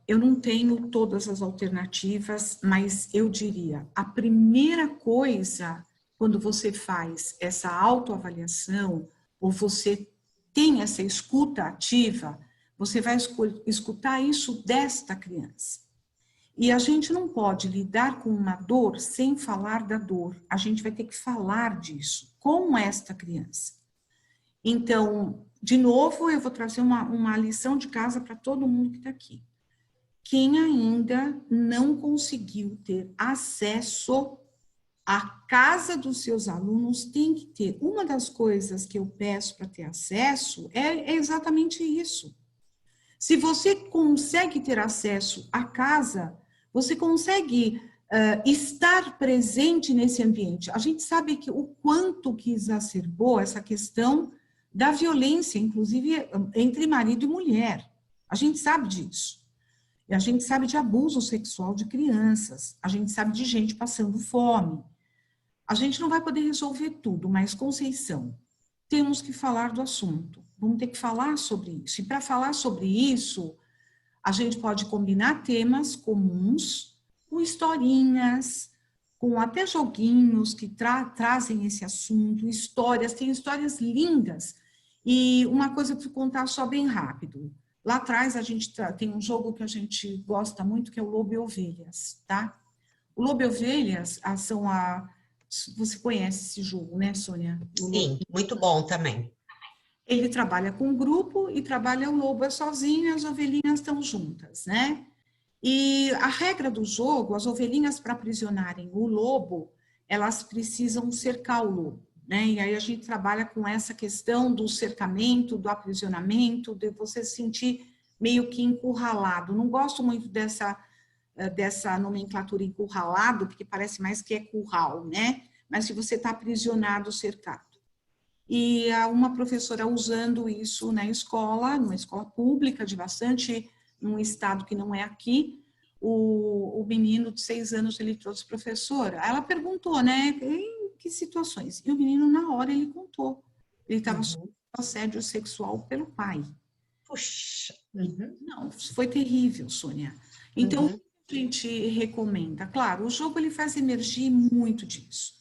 B: Eu não tenho todas as alternativas, mas eu diria, a primeira coisa, quando você faz essa autoavaliação, ou você tem essa escuta ativa, você vai escutar isso desta criança. E a gente não pode lidar com uma dor sem falar da dor. A gente vai ter que falar disso com esta criança. Então, de novo, eu vou trazer uma lição de casa para todo mundo que está aqui. Quem ainda não conseguiu ter acesso à casa dos seus alunos tem que ter. Uma das coisas que eu peço para ter acesso é exatamente isso. Se você consegue ter acesso à casa, você consegue estar presente nesse ambiente. A gente sabe que o quanto que exacerbou essa questão da violência, inclusive entre marido e mulher. A gente sabe disso. E a gente sabe de abuso sexual de crianças. A gente sabe de gente passando fome. A gente não vai poder resolver tudo, mas, Conceição, temos que falar do assunto. Vamos ter que falar sobre isso. E para falar sobre isso, a gente pode combinar temas comuns com historinhas, com até joguinhos que trazem esse assunto, histórias, tem histórias lindas. E uma coisa para contar só bem rápido. Lá atrás a gente tem um jogo que a gente gosta muito, que é o Lobo e Ovelhas, tá? O Lobo e Ovelhas você conhece esse jogo, né, Sônia?
A: Sim, muito bom também.
B: Ele trabalha com um grupo e trabalha o lobo é sozinho e as ovelhinhas estão juntas, né? E a regra do jogo, as ovelhinhas para aprisionarem o lobo, elas precisam cercar o lobo, né? E aí a gente trabalha com essa questão do cercamento, do aprisionamento, de você se sentir meio que encurralado. Não gosto muito dessa nomenclatura encurralado, porque parece mais que é curral, né? Mas se você está aprisionado, cercado. E uma professora usando isso na escola, numa escola pública de bastante, num estado que não é aqui, o menino de 6 anos, ele trouxe professora. Ela perguntou, né, em que situações? E o menino, na hora, ele contou. Ele estava sofrendo assédio sexual pelo pai.
A: Puxa.
B: Não, foi terrível, Sônia. Então, o que a gente recomenda? Claro, o jogo ele faz emergir muito disso.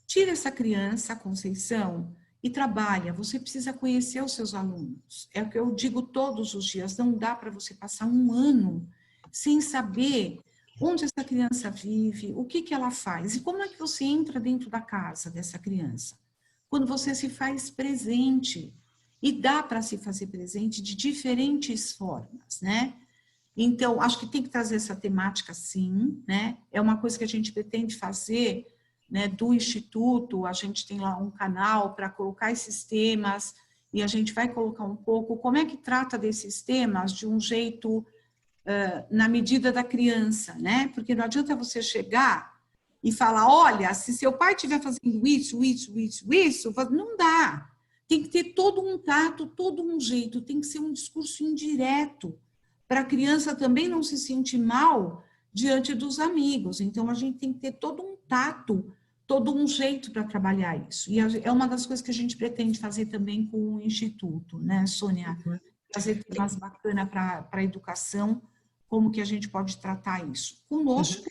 B: Tira essa criança, a Conceição, e trabalha. Você precisa conhecer os seus alunos. É o que eu digo todos os dias. Não dá para você passar um ano sem saber onde essa criança vive, o que ela faz e como é que você entra dentro da casa dessa criança. Quando você se faz presente. E dá para se fazer presente de diferentes formas, né? Então, acho que tem que trazer essa temática, sim, né? É uma coisa que a gente pretende fazer, né, do Instituto. A gente tem lá um canal para colocar esses temas e a gente vai colocar um pouco como é que trata desses temas de um jeito na medida da criança, né? Porque não adianta você chegar e falar, olha, se seu pai estiver fazendo isso, não dá. Tem que ter todo um tato, todo um jeito, tem que ser um discurso indireto, para a criança também não se sentir mal diante dos amigos. Então, a gente tem que ter todo um tato, todo um jeito para trabalhar isso. E é uma das coisas que a gente pretende fazer também com o Instituto, né, Sônia? Fazer temas bacanas para a educação, como que a gente pode tratar isso? Conosco,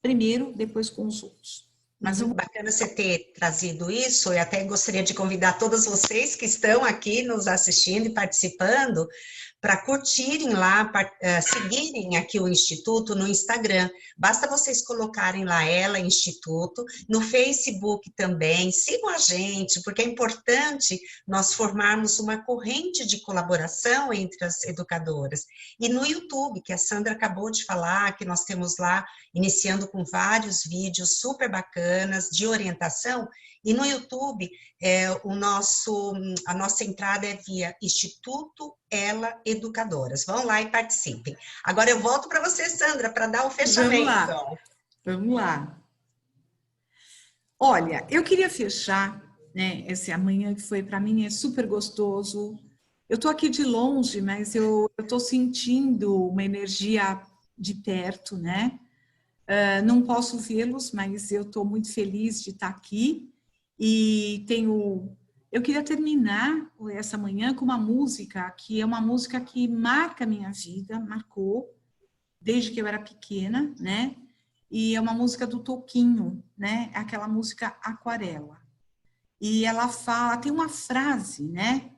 B: primeiro, depois com os outros.
A: Mas bacana você ter trazido isso, e até gostaria de convidar todas vocês que estão aqui nos assistindo e participando, para curtirem lá, seguirem aqui o Instituto no Instagram. Basta vocês colocarem lá ela, Instituto, no Facebook também, sigam a gente, porque é importante nós formarmos uma corrente de colaboração entre as educadoras. E no YouTube, que a Sandra acabou de falar, que nós temos lá, iniciando com vários vídeos super bacanas de orientação, e no YouTube, a nossa entrada é via Instituto Ela Educadoras. Vão lá e participem. Agora eu volto para você, Sandra, para dar o fechamento.
B: Vamos lá. Olha, eu queria fechar, né, esse amanhã que foi para mim é super gostoso. Eu estou aqui de longe, mas eu estou sentindo uma energia de perto, né? Não posso vê-los, mas eu estou muito feliz de estar aqui. E eu queria terminar essa manhã com uma música que é uma música que marca a minha vida, marcou, desde que eu era pequena, né? E é uma música do Toquinho, né? Aquela música Aquarela. E ela fala, tem uma frase, né?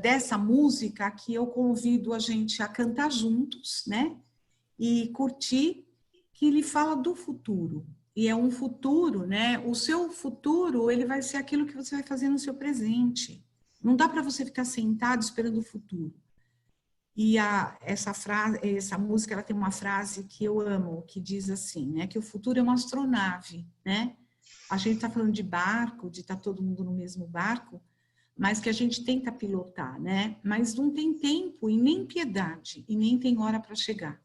B: Dessa música que eu convido a gente a cantar juntos, né? E curtir, que ele fala do futuro. E é um futuro, né? O seu futuro, ele vai ser aquilo que você vai fazer no seu presente. Não dá para você ficar sentado esperando o futuro. E essa música, ela tem uma frase que eu amo, que diz assim, né? Que o futuro é uma astronave, né? A gente está falando de barco, de estar todo mundo no mesmo barco, mas que a gente tenta pilotar, né? Mas não tem tempo e nem piedade, e nem tem hora para chegar.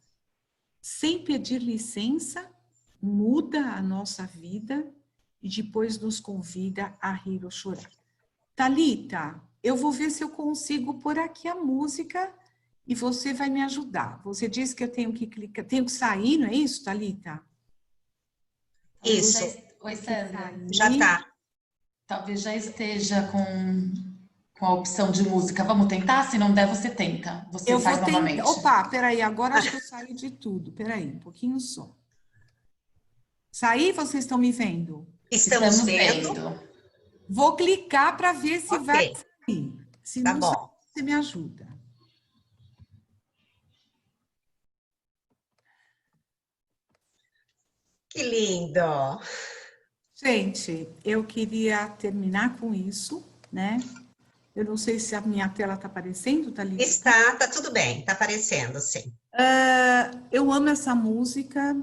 B: Sem pedir licença, muda a nossa vida e depois nos convida a rir ou chorar. Thalita, eu vou ver se eu consigo pôr aqui a música e você vai me ajudar. Você disse que eu tenho que clicar, tenho que sair, não é isso, Thalita?
A: Isso.
C: Oi, Sandra.
A: Já está.
C: Talvez já esteja com a opção de música. Vamos tentar? Se não der, você tenta. Você faz novamente.
B: Opa, peraí, agora acho que eu saí de tudo. Peraí, um pouquinho só. Saí, vocês estão me vendo?
A: Estamos vendo.
B: Vou clicar para ver se vai sair. Se
A: tá
B: não
A: bom.
B: sair, você me ajuda.
A: Que lindo!
B: Gente, eu queria terminar com isso, né? Eu não sei se a minha tela está aparecendo, Thalita.
A: Está tudo bem, está aparecendo, sim.
B: Eu amo essa música,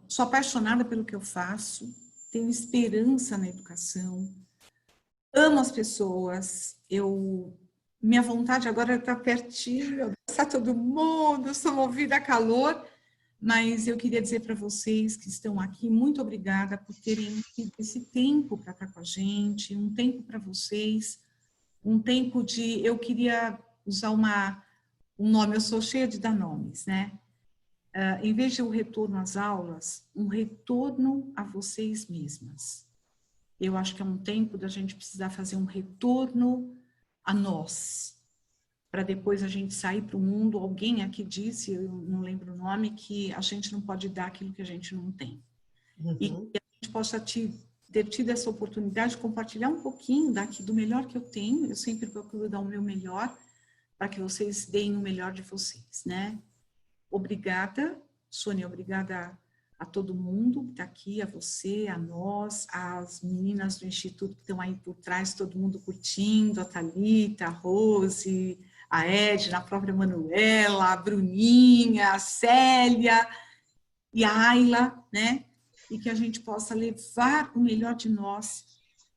B: sou apaixonada pelo que eu faço, tenho esperança na educação, amo as pessoas, minha vontade agora é estar pertinho, abraçar todo mundo, sou movida a calor, mas eu queria dizer para vocês que estão aqui, muito obrigada por terem tido esse tempo para estar com a gente, um tempo para vocês, um tempo eu queria usar um nome, eu sou cheia de dar nomes, né? Em vez de um retorno às aulas, um retorno a vocês mesmas. Eu acho que é um tempo da gente precisar fazer um retorno a nós, para depois a gente sair para o mundo. Alguém aqui disse, eu não lembro o nome, que a gente não pode dar aquilo que a gente não tem.
A: Uhum.
B: E que a gente possa ter tido essa oportunidade de compartilhar um pouquinho do melhor que eu tenho. Eu sempre procuro dar o meu melhor, para que vocês deem o melhor de vocês, né? Obrigada, Sônia, obrigada a todo mundo que está aqui, a você, a nós, as meninas do Instituto que estão aí por trás, todo mundo curtindo, a Thalita, a Rose, a Edna, a própria Manuela, a Bruninha, a Célia e a Ayla, né? E que a gente possa levar o melhor de nós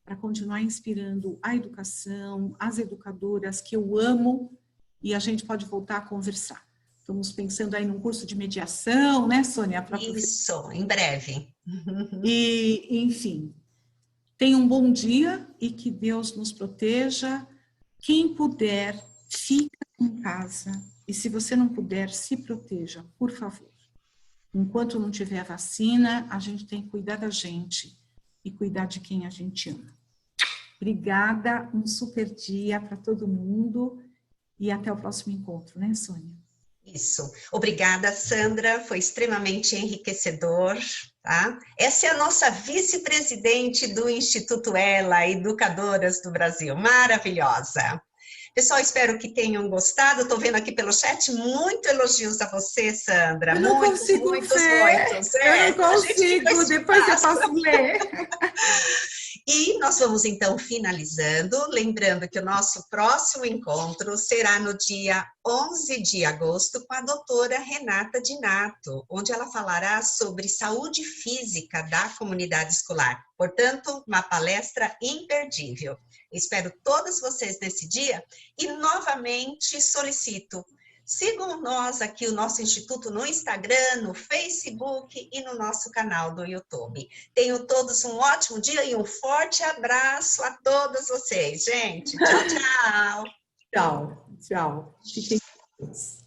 B: para continuar inspirando a educação, as educadoras que eu amo, e a gente pode voltar a conversar. Estamos pensando aí num curso de mediação, né, Sônia?
A: Isso, em breve.
B: E, enfim, tenha um bom dia e que Deus nos proteja. Quem puder, fica em casa. E se você não puder, se proteja, por favor. Enquanto não tiver a vacina, a gente tem que cuidar da gente e cuidar de quem a gente ama. Obrigada, um super dia para todo mundo e até o próximo encontro, né, Sônia?
A: Isso. Obrigada, Sandra. Foi extremamente enriquecedor, tá? Essa é a nossa vice-presidente do Instituto Ela, Educadoras do Brasil. Maravilhosa. Pessoal, espero que tenham gostado. Estou vendo aqui pelo chat muito elogios a você, Sandra.
B: Eu não
A: Muitos,
B: consigo
A: muitos,
B: ver.
A: muitos.
B: Eu não consigo, depois eu
A: espaço.
B: posso ler.
A: E nós vamos então finalizando, lembrando que o nosso próximo encontro será no dia 11 de agosto com a doutora Renata Dinato, onde ela falará sobre saúde física da comunidade escolar. Portanto, uma palestra imperdível. Espero todos vocês nesse dia e novamente solicito. Sigam nós aqui, o nosso Instituto, no Instagram, no Facebook e no nosso canal do YouTube. Tenham todos um ótimo dia e um forte abraço a todos vocês, gente. Tchau, tchau.
B: Tchau, tchau. Fiquem com Deus.